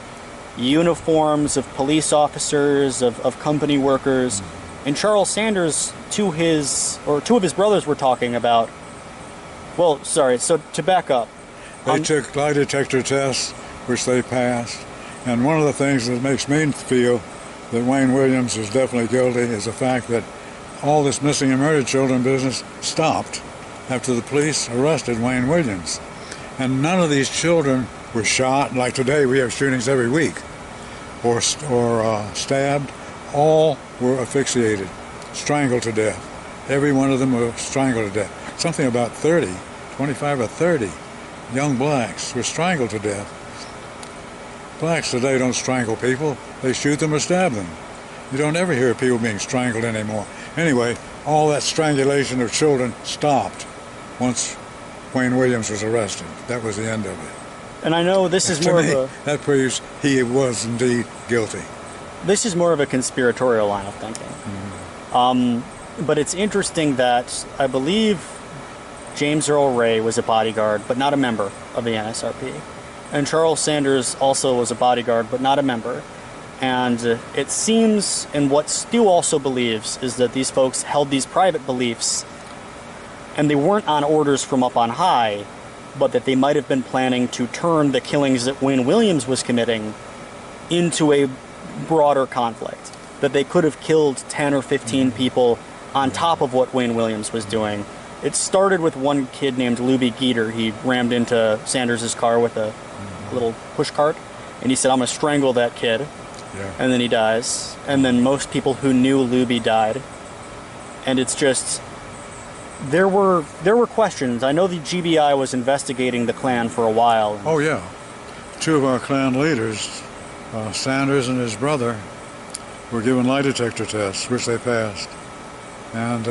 uniforms of police officers, of company workers. And Charles Sanders, two of his brothers were talking about... Well, sorry, so to back up. They took lie detector tests, which they passed. And one of the things that makes me feel that Wayne Williams is definitely guilty is the fact that all this missing and murdered children business stopped after the police arrested Wayne Williams. And none of these children were shot. Like today, we have shootings every week, or stabbed. All were asphyxiated, strangled to death. Every one of them were strangled to death. Something about 25 or 30 young blacks were strangled to death. Blacks today don't strangle people. They shoot them or stab them. You don't ever hear of people being strangled anymore. Anyway, all that strangulation of children stopped once Wayne Williams was arrested. That was the end of it. And I know this is more of a... That proves he was indeed guilty. This is more of a conspiratorial line of thinking. Mm-hmm. But it's interesting that I believe James Earl Ray was a bodyguard, but not a member of the NSRP. And Charles Sanders also was a bodyguard, but not a member. And it seems, and what Stu also believes, is that these folks held these private beliefs, and they weren't on orders from up on high, but that they might have been planning to turn the killings that Wayne Williams was committing into a broader conflict. That they could have killed 10 or 15 people on top of what Wayne Williams was doing. It started with one kid named Luby Geeter. He rammed into Sanders' car with a little push cart, and he said, "I'm going to strangle that kid." Yeah. And then he dies. And then most people who knew Luby died. And it's just... There were questions. I know the GBI was investigating the Klan for a while. Oh, yeah. Two of our Klan leaders, Sanders and his brother, were given lie detector tests, which they passed. And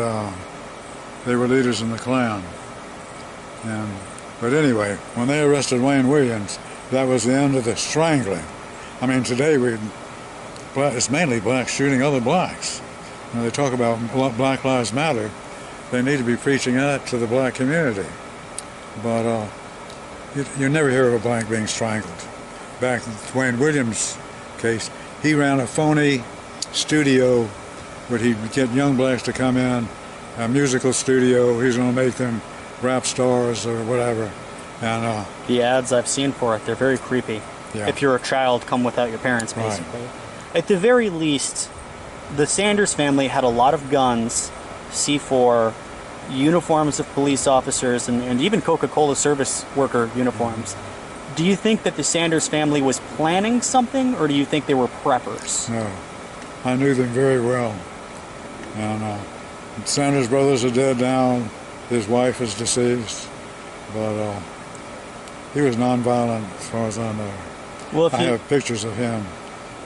they were leaders in the Klan. But anyway, when they arrested Wayne Williams, that was the end of the strangling. I mean, today it's mainly blacks shooting other blacks. They talk about Black Lives Matter. They need to be preaching that to the black community. But you never hear of a black being strangled. Back in Wayne Williams' case, he ran a phony studio where he'd get young blacks to come in, a musical studio. He's going to make them rap stars or whatever. And the ads I've seen for it, they're very creepy. Yeah. If you're a child, come without your parents, basically. Right. At the very least, the Sanders family had a lot of guns, C4, uniforms of police officers, and even Coca-Cola service worker uniforms. Do you think that the Sanders family was planning something, or do you think they were preppers? No. I knew them very well. And Sanders' brothers are dead now. His wife is deceased. But he was nonviolent as far as I know. Well, I have pictures of him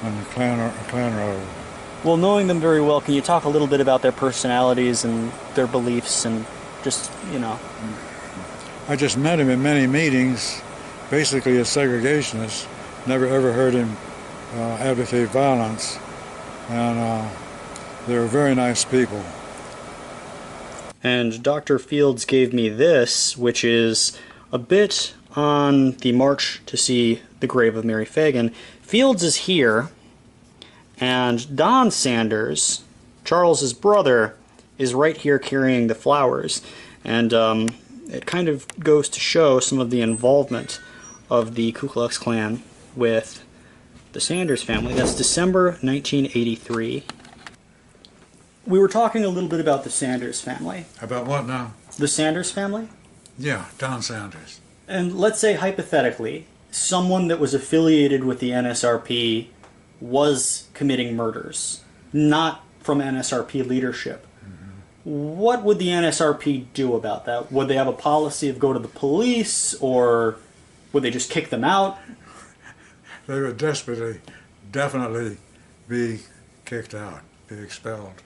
on the Klan Road. Well, knowing them very well, can you talk a little bit about their personalities and their beliefs and just, I just met him in many meetings, basically a segregationist. Never ever heard him advocate violence. And they were very nice people. And Dr. Fields gave me this, which is a bit on the march to see the grave of Mary Fagan. Fields is here, and Don Sanders, Charles's brother, is right here carrying the flowers. And it kind of goes to show some of the involvement of the Ku Klux Klan with the Sanders family. That's December 1983. We were talking a little bit about the Sanders family. About what now? The Sanders family? Yeah, Don Sanders. And let's say, hypothetically, someone that was affiliated with the NSRP was committing murders, not from NSRP leadership. What would the NSRP do about that? Would they have a policy of go to the police, or would they just kick them out? They would definitely be kicked out, be expelled.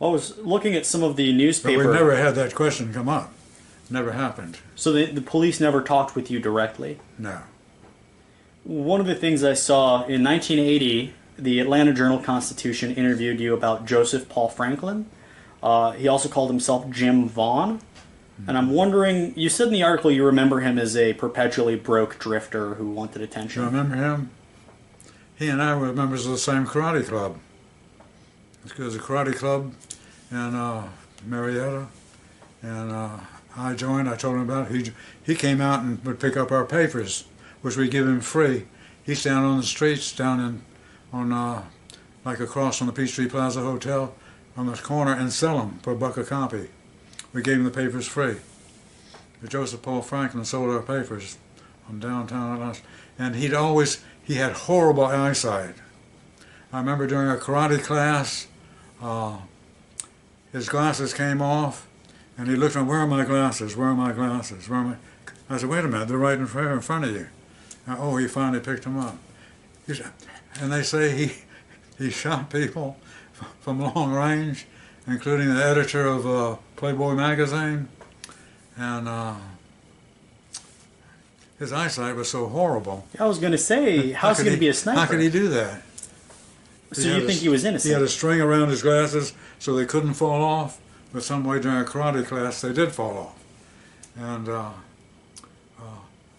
I was looking at some of the But newspaper. we never had that question come up. Never happened. So the police never talked with you directly? No. One of the things I saw in 1980, the Atlanta Journal-Constitution interviewed you about Joseph Paul Franklin. He also called himself Jim Vaughn. And I'm wondering, you said in the article you remember him as a perpetually broke drifter who wanted attention. You remember him? He and I were members of the same karate club. There was a karate club in Marietta, and I joined. I told him about it. He came out and would pick up our papers, which we give him free. He'd stand on the streets down like across from the Peachtree Plaza Hotel on the corner and sell them for $1 a copy. We gave him the papers free. Joseph Paul Franklin sold our papers on downtown Atlanta, and he had horrible eyesight. I remember during a karate class, his glasses came off, and he looked at me, where are my glasses? Where are my glasses? Where are my... I said, wait a minute, they're right in front of you. And, he finally picked them up. And they say he shot people from long range, including the editor of Playboy magazine, and his eyesight was so horrible. I was going to say, how's he going to be a sniper? How could he do that? So you think he was innocent? He had a string around his glasses so they couldn't fall off, but some way during a karate class they did fall off. And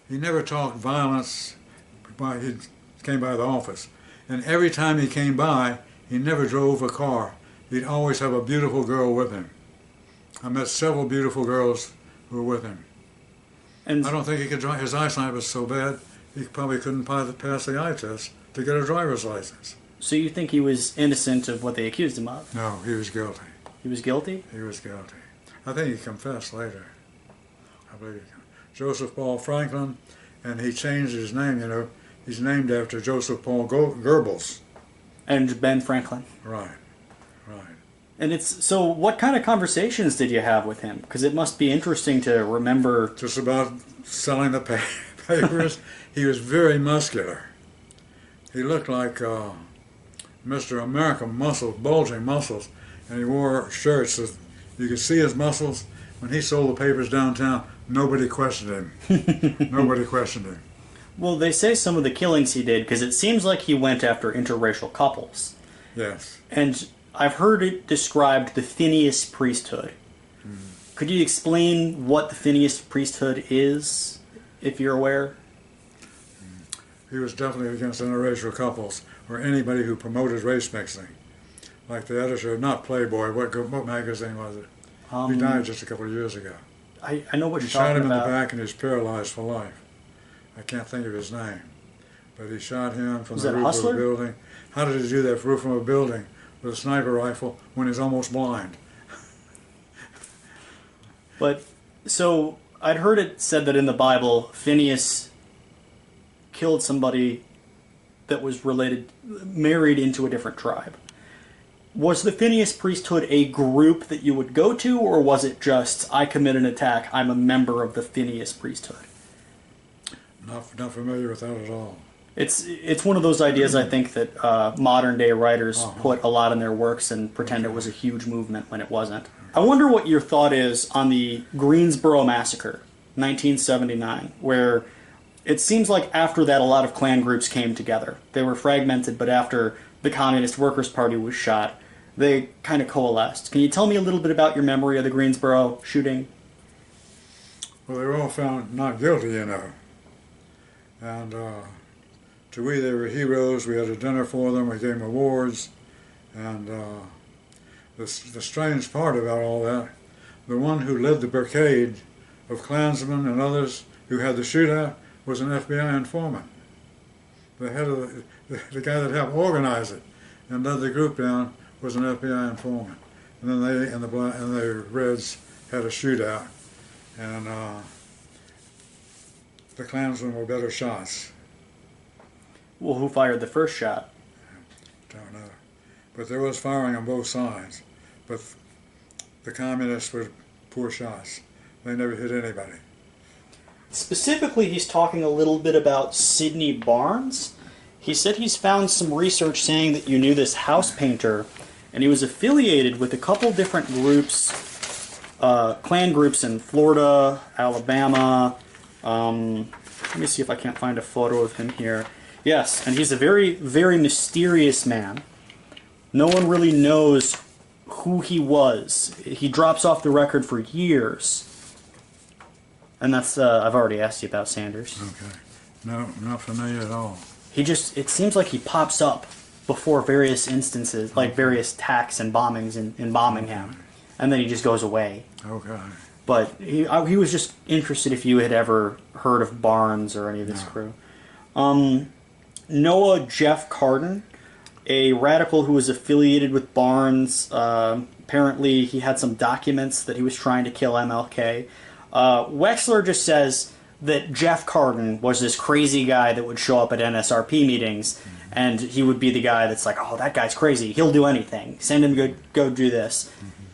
he never talked violence. He came by the office, and every time he came by, he never drove a car. He'd always have a beautiful girl with him. I met several beautiful girls who were with him. And I don't think he could drive. His eyesight was so bad, he probably couldn't pass the eye test to get a driver's license. So you think he was innocent of what they accused him of? No, he was guilty. He was guilty? He was guilty. I think he confessed later. I believe Joseph Paul Franklin, and he changed his name, He's named after Joseph Paul Goebbels. And Ben Franklin. Right. And so what kind of conversations did you have with him? Because it must be interesting to remember. Just about selling the papers. He was very muscular. He looked like Mr. America, bulging muscles, and he wore shirts that you could see his muscles. When he sold the papers downtown, nobody questioned him. Nobody questioned him. Well, they say some of the killings he did, because it seems like he went after interracial couples. Yes. And I've heard it described the Phineas priesthood. Could you explain what the Phineas priesthood is, if you're aware? He was definitely against interracial couples or anybody who promoted race mixing. Like the editor, not Playboy, what magazine was it? He died just a couple of years ago. I know what you're talking about. He shot him in the back and he's paralyzed for life. I can't think of his name. But he shot him from the roof of a building. How did he do that roof of a building with a sniper rifle when he's almost blind? But, so, I'd heard it said that in the Bible, Phineas killed somebody that was married into a different tribe. Was the Phineas priesthood a group that you would go to, or was it just, I commit an attack, I'm a member of the Phineas priesthood? Not familiar with that at all. It's one of those ideas, I think, that modern day writers put a lot in their works and pretend it was a huge movement when it wasn't. I wonder what your thought is on the Greensboro Massacre, 1979, where it seems like after that a lot of Klan groups came together. They were fragmented, but after the Communist Workers Party was shot, they kind of coalesced. Can you tell me a little bit about your memory of the Greensboro shooting? Well, they were all found not guilty, And to we, they were heroes. We had a dinner for them. We gave them awards. And the strange part about all that, the one who led the brigade of Klansmen and others who had the shootout was an FBI informant. The head of the guy that helped organize it and led the group down was an FBI informant. And then they and the Reds had a shootout, and the Klansmen were better shots. Well, who fired the first shot? Don't know. But there was firing on both sides. But the communists were poor shots. They never hit anybody. Specifically, he's talking a little bit about Sidney Barnes. He said he's found some research saying that you knew this house painter, and he was affiliated with a couple different groups, Klan groups in Florida, Alabama. Let me see if I can't find a photo of him here. Yes, and he's a very, very mysterious man. No one really knows who he was. He drops off the record for years. And that's, I've already asked you about Sanders. Okay. No, not familiar at all. It seems like he pops up before various instances, like various attacks and bombings in Birmingham. And then he just goes away. Okay. But he was just interested if you had ever heard of Barnes or any of this crew. Noah Jeff Carden, a radical who was affiliated with Barnes. Apparently he had some documents that he was trying to kill MLK. Wexler just says that Jeff Carden was this crazy guy that would show up at NSRP meetings, and he would be the guy that's like, oh, that guy's crazy. He'll do anything. Send him to go do this.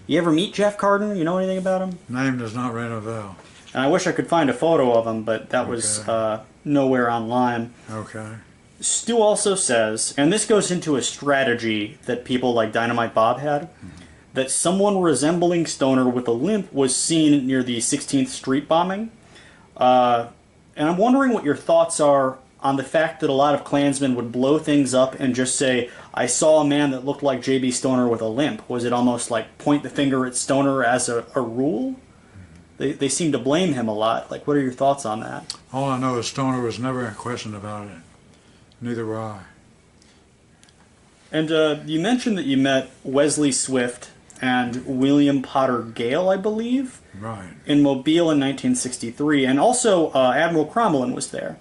You ever meet Jeff Carden? You know anything about him? Name does not ring a bell. And I wish I could find a photo of him, but that was nowhere online. Okay. Stu also says, and this goes into a strategy that people like Dynamite Bob had, that someone resembling Stoner with a limp was seen near the 16th Street bombing. And I'm wondering what your thoughts are on the fact that a lot of Klansmen would blow things up and just say, I saw a man that looked like J.B. Stoner with a limp. Was it almost like point the finger at Stoner as a rule? They seem to blame him a lot. Like, what are your thoughts on that? All I know is Stoner was never a question about it. Neither were I. And you mentioned that you met Wesley Swift and William Potter Gale, I believe, Right. in Mobile in 1963, and also Admiral Cromwell was there.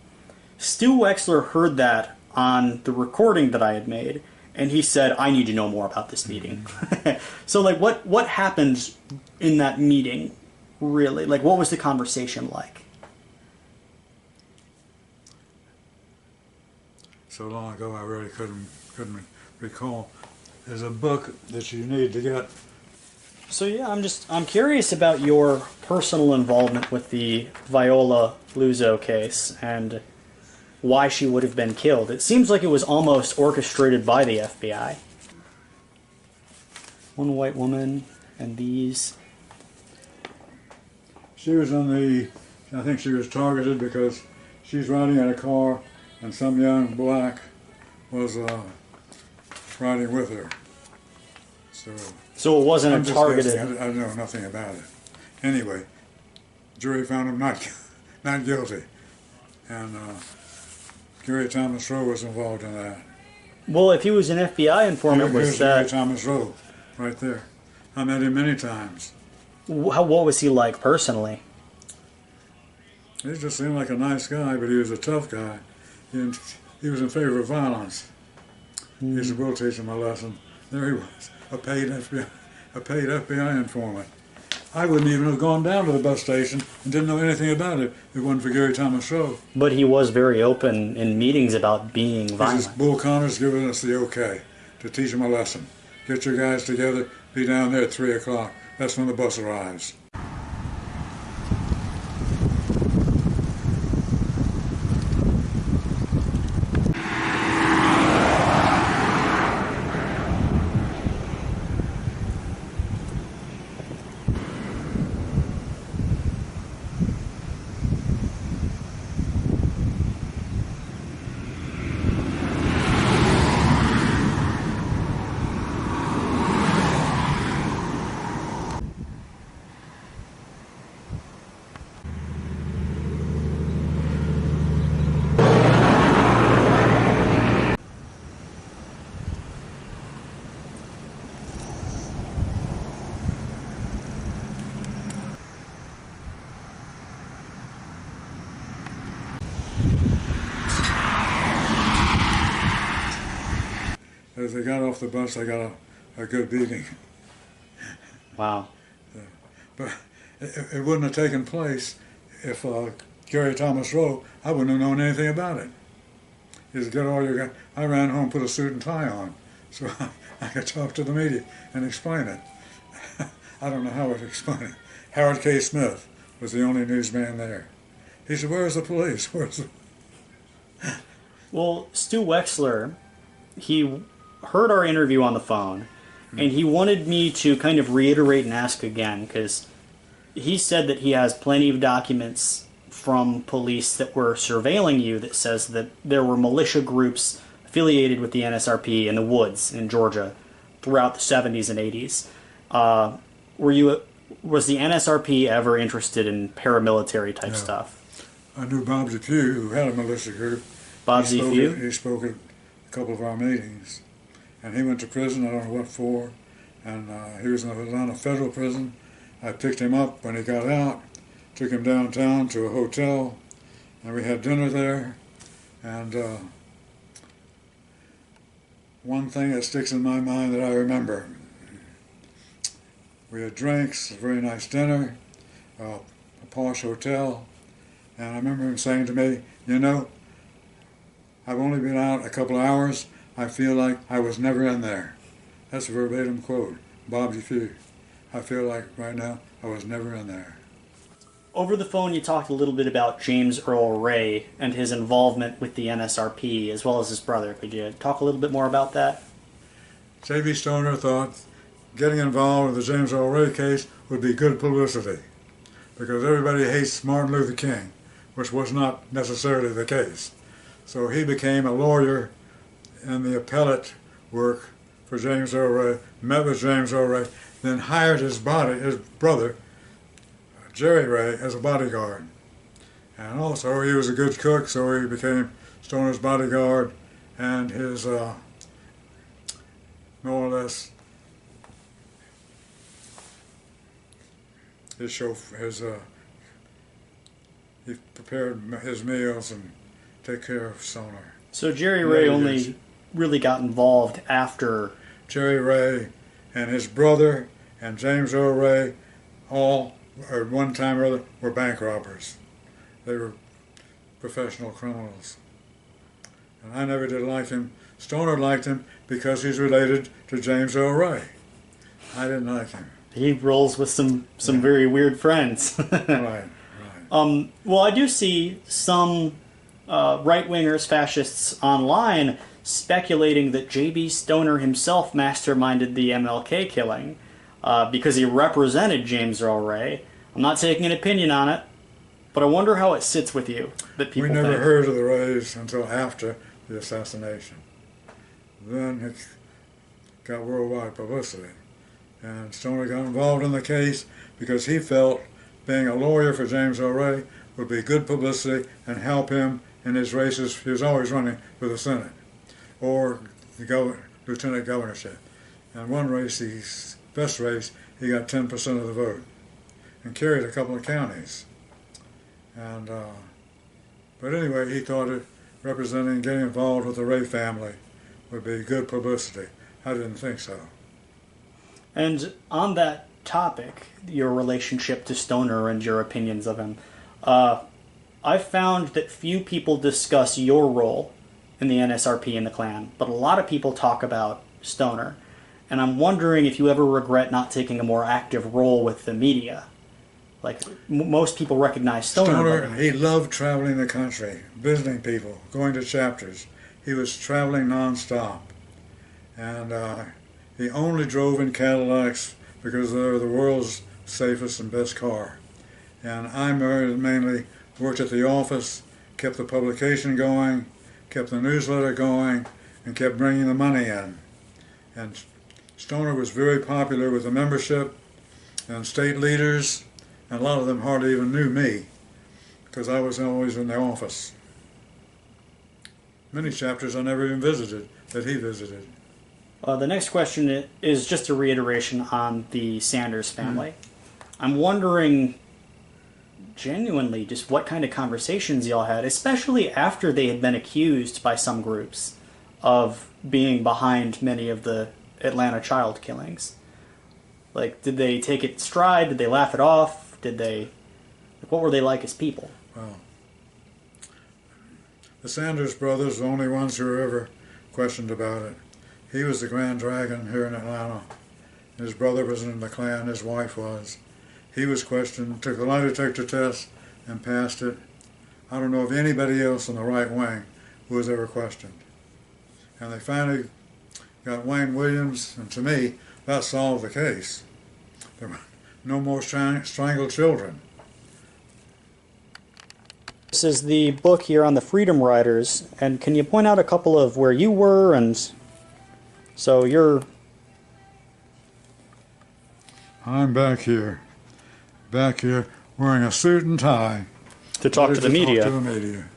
Stu Wexler heard that on the recording that I had made, and he said, I need to know more about this meeting. So, like, what happened in that meeting, really? Like, what was the conversation like? So long ago, I really couldn't recall. There's a book that you need to get. So yeah, I'm curious about your personal involvement with the Viola Luzo case and why she would have been killed. It seems like it was almost orchestrated by the FBI. One white woman and these. She was I think she was targeted because she's riding in a car and some young black was riding with her. So it wasn't I'm a just targeted. guessing. I know nothing about it. Anyway, jury found him not guilty, and Gary Thomas Rowe was involved in that. Well, if he was an FBI informant, was Here's Gary that? Thomas Rowe, right there. I met him many times. What was he like personally? He just seemed like a nice guy, but he was a tough guy. He was in favor of violence. He said, "We'll teach him a lesson." There he was, a paid FBI informant. I wouldn't even have gone down to the bus station and didn't know anything about it if it wasn't for Gary Thomas Rowe. But he was very open in meetings about being violent. This is Bull Connor's giving us the okay to teach him a lesson. Get your guys together, be down there at 3 o'clock. That's when the bus arrives. As they got off the bus, I got a good beating. Wow. But it wouldn't have taken place if Gary Thomas Rowe, I wouldn't have known anything about it. He said, get all your guys. I ran home, put a suit and tie on, so I could talk to the media and explain it. I don't know how to explain it. Howard K. Smith was the only newsman there. He said, "Where's the police? Where's the..." Well, Stu Wexler, he heard our interview on the phone, and he wanted me to kind of reiterate and ask again, because he said that he has plenty of documents from police that were surveilling you that says that there were militia groups affiliated with the NSRP in the woods in Georgia throughout the 70s and 80s. Was the NSRP ever interested in paramilitary type stuff? I knew Bob Depew, who had a militia group. Bob Depew? He spoke at a couple of our meetings. And he went to prison, I don't know what for. And he was in the Atlanta federal prison. I picked him up when he got out, took him downtown to a hotel, and we had dinner there. And one thing that sticks in my mind that I remember, we had drinks, a very nice dinner, a posh hotel, and I remember him saying to me, "You know, I've only been out a couple of hours. I feel like I was never in there." That's a verbatim quote, Bob Depew. "I feel like right now I was never in there." Over the phone, you talked a little bit about James Earl Ray and his involvement with the NSRP, as well as his brother. Could you talk a little bit more about that? J.B. Stoner thought getting involved in the James Earl Ray case would be good publicity, because everybody hates Martin Luther King, which was not necessarily the case. So he became a lawyer in the appellate work for James Earl Ray, met with James Earl Ray, then hired his brother, Jerry Ray, as a bodyguard. And also he was a good cook, so he became Stoner's bodyguard, and his, more or less, he prepared his meals and take care of Stoner. So Jerry Ray only really got involved after... Jerry Ray and his brother and James Earl Ray all, at one time or other, were bank robbers. They were professional criminals. And I never did like him. Stoner liked him because he's related to James Earl Ray. I didn't like him. He rolls with some very weird friends. Right. Well, I do see some right-wingers, fascists online speculating that J.B. Stoner himself masterminded the MLK killing because he represented James Earl Ray. I'm not taking an opinion on it, but I wonder how it sits with you that people We never think. heard of the Rays until after the assassination. Then it got worldwide publicity. And Stoner got involved in the case because he felt being a lawyer for James Earl Ray would be good publicity and help him in his races. He was always running for the Senate or the lieutenant governorship. And one race, his best race, he got 10% of the vote and carried a couple of counties. And but anyway, he thought it representing getting involved with the Ray family would be good publicity. I didn't think so. And on that topic, your relationship to Stoner and your opinions of him, I've found that few people discuss your role in the NSRP and the Klan, but a lot of people talk about Stoner. And I'm wondering if you ever regret not taking a more active role with the media. Like, most people recognize Stoner. He loved traveling the country, visiting people, going to chapters. He was traveling nonstop. And he only drove in Cadillacs because they're the world's safest and best car. And I mainly worked at the office, kept the publication going, kept the newsletter going, and kept bringing the money in. And Stoner was very popular with the membership and state leaders, and a lot of them hardly even knew me because I was always in the office. Many chapters I never even visited that he visited. The next question is just a reiteration on the Sanders family. I'm wondering, genuinely, just what kind of conversations y'all had, especially after they had been accused by some groups of being behind many of the Atlanta child killings. Like, did they take it in stride? Did they laugh it off? What were they like as people? Well, the Sanders brothers were the only ones who were ever questioned about it. He was the Grand Dragon here in Atlanta, His brother was in the Klan, his wife was. He was questioned, took the lie detector test, and passed it. I don't know of anybody else in the right wing who was ever questioned. And they finally got Wayne Williams, and to me, that solved the case. There were no more strangled children. This is the book here on the Freedom Riders, and can you point out a couple of where you were? And so you're... I'm back here, wearing a suit and tie. To talk to the media. Talk to the media.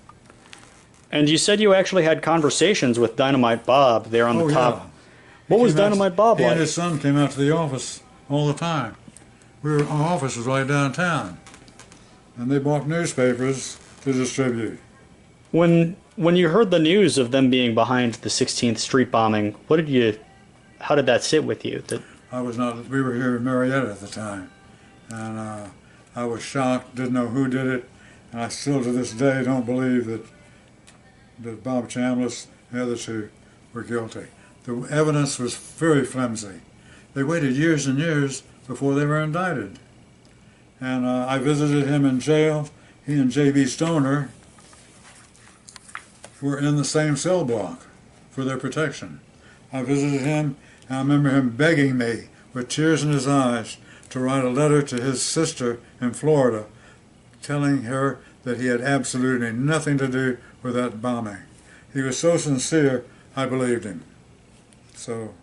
And you said you actually had conversations with Dynamite Bob there on the top. Yeah. What was Dynamite Bob He like? and his son came out to the office all the time. Our office was right downtown, and they bought newspapers to distribute. When you heard the news of them being behind the 16th Street bombing, how did that sit with you? We were here in Marietta at the time, and I was shocked, didn't know who did it, and I still to this day don't believe that Bob Chambliss and the other two were guilty. The evidence was very flimsy. They waited years and years before they were indicted. And I visited him in jail. He and J.B. Stoner were in the same cell block for their protection. I visited him, and I remember him begging me with tears in his eyes to write a letter to his sister in Florida telling her that he had absolutely nothing to do with that bombing. He was so sincere, I believed him.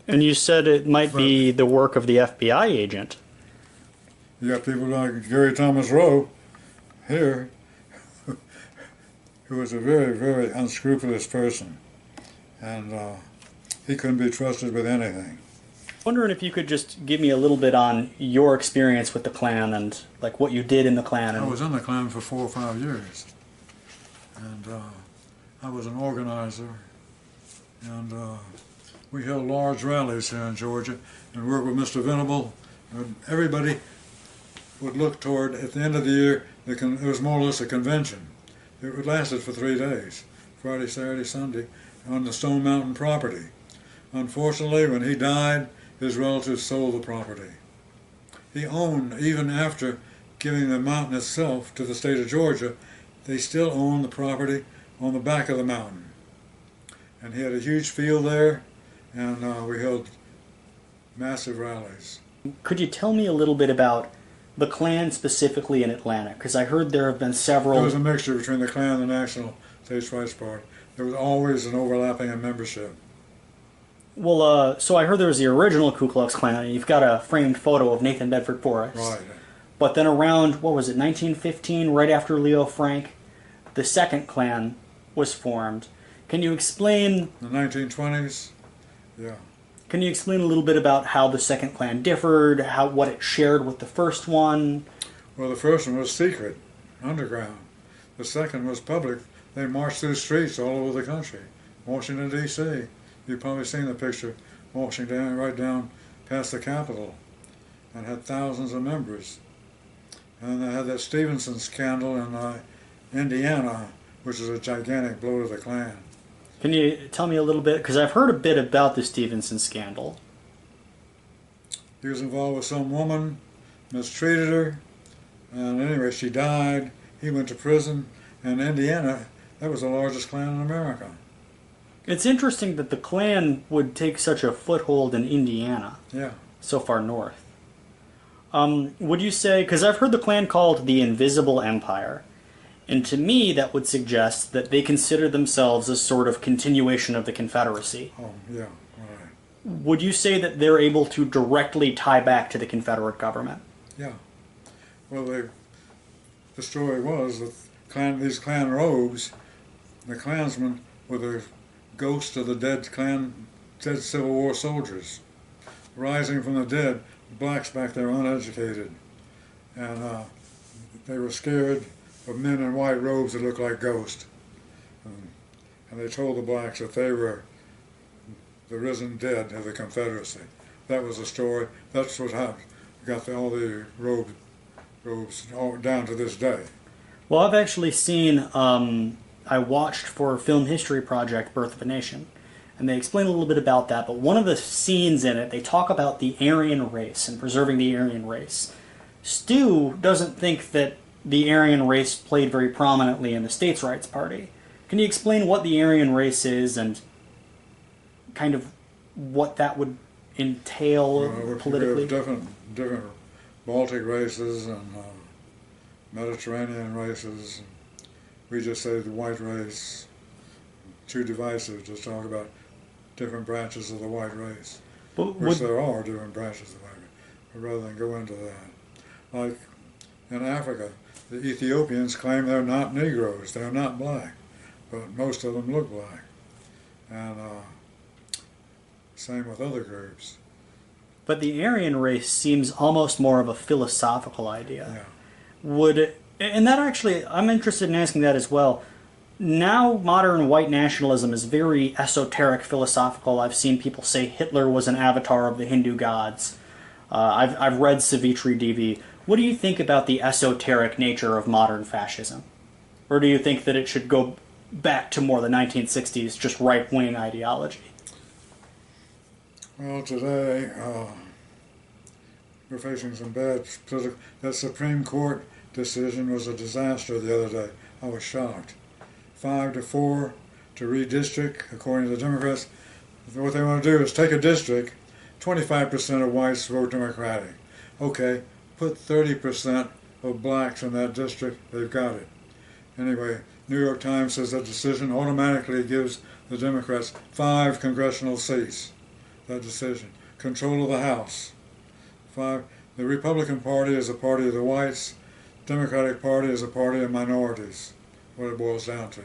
And you said it might be the work of the FBI agent. You got people like Gary Thomas Rowe here, who was a very, very unscrupulous person, and he couldn't be trusted with anything. Wondering if you could just give me a little bit on your experience with the Klan and like what you did in the Klan. I was in the Klan for 4 or 5 years, and I was an organizer, and we held large rallies here in Georgia and worked with Mr. Venable. And everybody would look toward, at the end of the year, it was more or less a convention. It lasted for 3 days, Friday, Saturday, Sunday, on the Stone Mountain property. Unfortunately, when he died, his relatives sold the property. He owned, even after giving the mountain itself to the state of Georgia, they still owned the property on the back of the mountain. And he had a huge field there, and we held massive rallies. Could you tell me a little bit about the Klan specifically in Atlanta? Because I heard there have been several... There was a mixture between the Klan and the National States Rights Party. There was always an overlapping in membership. Well, so I heard there was the original Ku Klux Klan, and you've got a framed photo of Nathan Bedford Forrest. Right. But then around, 1915, right after Leo Frank, the second Klan was formed. Can you explain... The 1920s? Yeah. Can you explain a little bit about how the second Klan differed, what it shared with the first one? Well, the first one was secret, underground. The second was public. They marched through streets all over the country. Washington, D.C. You've probably seen the picture, Washington, right down past the Capitol, and had thousands of members. And they had that Stevenson scandal in Indiana, which is a gigantic blow to the Klan. Can you tell me a little bit? Because I've heard a bit about the Stevenson scandal. He was involved with some woman, mistreated her, and anyway, she died. He went to prison, and Indiana, that was the largest Klan in America. It's interesting that the Klan would take such a foothold in Indiana. Yeah. So far north. Would you say, because I've heard the Klan called the Invisible Empire, and to me that would suggest that they consider themselves a sort of continuation of the Confederacy. Oh, yeah, all right. Would you say that they're able to directly tie back to the Confederate government? Yeah. Well, the story was that these Klan robes, the Klansmen were the ghosts of the dead Civil War soldiers, rising from the dead, blacks back there uneducated, and they were scared of men in white robes that looked like ghosts, and they told the blacks that they were the risen dead of the Confederacy. That was the story. That's what happened. Got all the robes down to this day. Well, I've actually seen, I watched for Film History Project Birth of a Nation, and they explain a little bit about that, but one of the scenes in it, they talk about the Aryan race and preserving the Aryan race. Stu doesn't think that the Aryan race played very prominently in the States' Rights Party. Can you explain what the Aryan race is and kind of what that would entail politically? We have different Baltic races and Mediterranean races. We just say the white race. Too divisive to talk about different branches of the white race. Which there are different branches of the white race, but rather than go into that. Like in Africa, the Ethiopians claim they're not Negroes, they're not black, but most of them look black. And same with other groups. But the Aryan race seems almost more of a philosophical idea. Yeah. And that actually, I'm interested in asking that as well. Now modern white nationalism is very esoteric, philosophical. I've seen people say Hitler was an avatar of the Hindu gods. I've read Savitri Devi. What do you think about the esoteric nature of modern fascism? Or do you think that it should go back to more the 1960s, just right-wing ideology? Well, today we're facing some bad political... That Supreme Court decision was a disaster the other day. I was shocked. 5-4 to redistrict, according to the Democrats. What they want to do is take a district, 25% of whites vote Democratic. Okay, put 30% of blacks in that district, they've got it. Anyway, New York Times says that decision automatically gives the Democrats 5 congressional seats. That decision. Control of the House. 5. The Republican Party is a party of the whites. Democratic Party is a party of minorities. What it boils down to.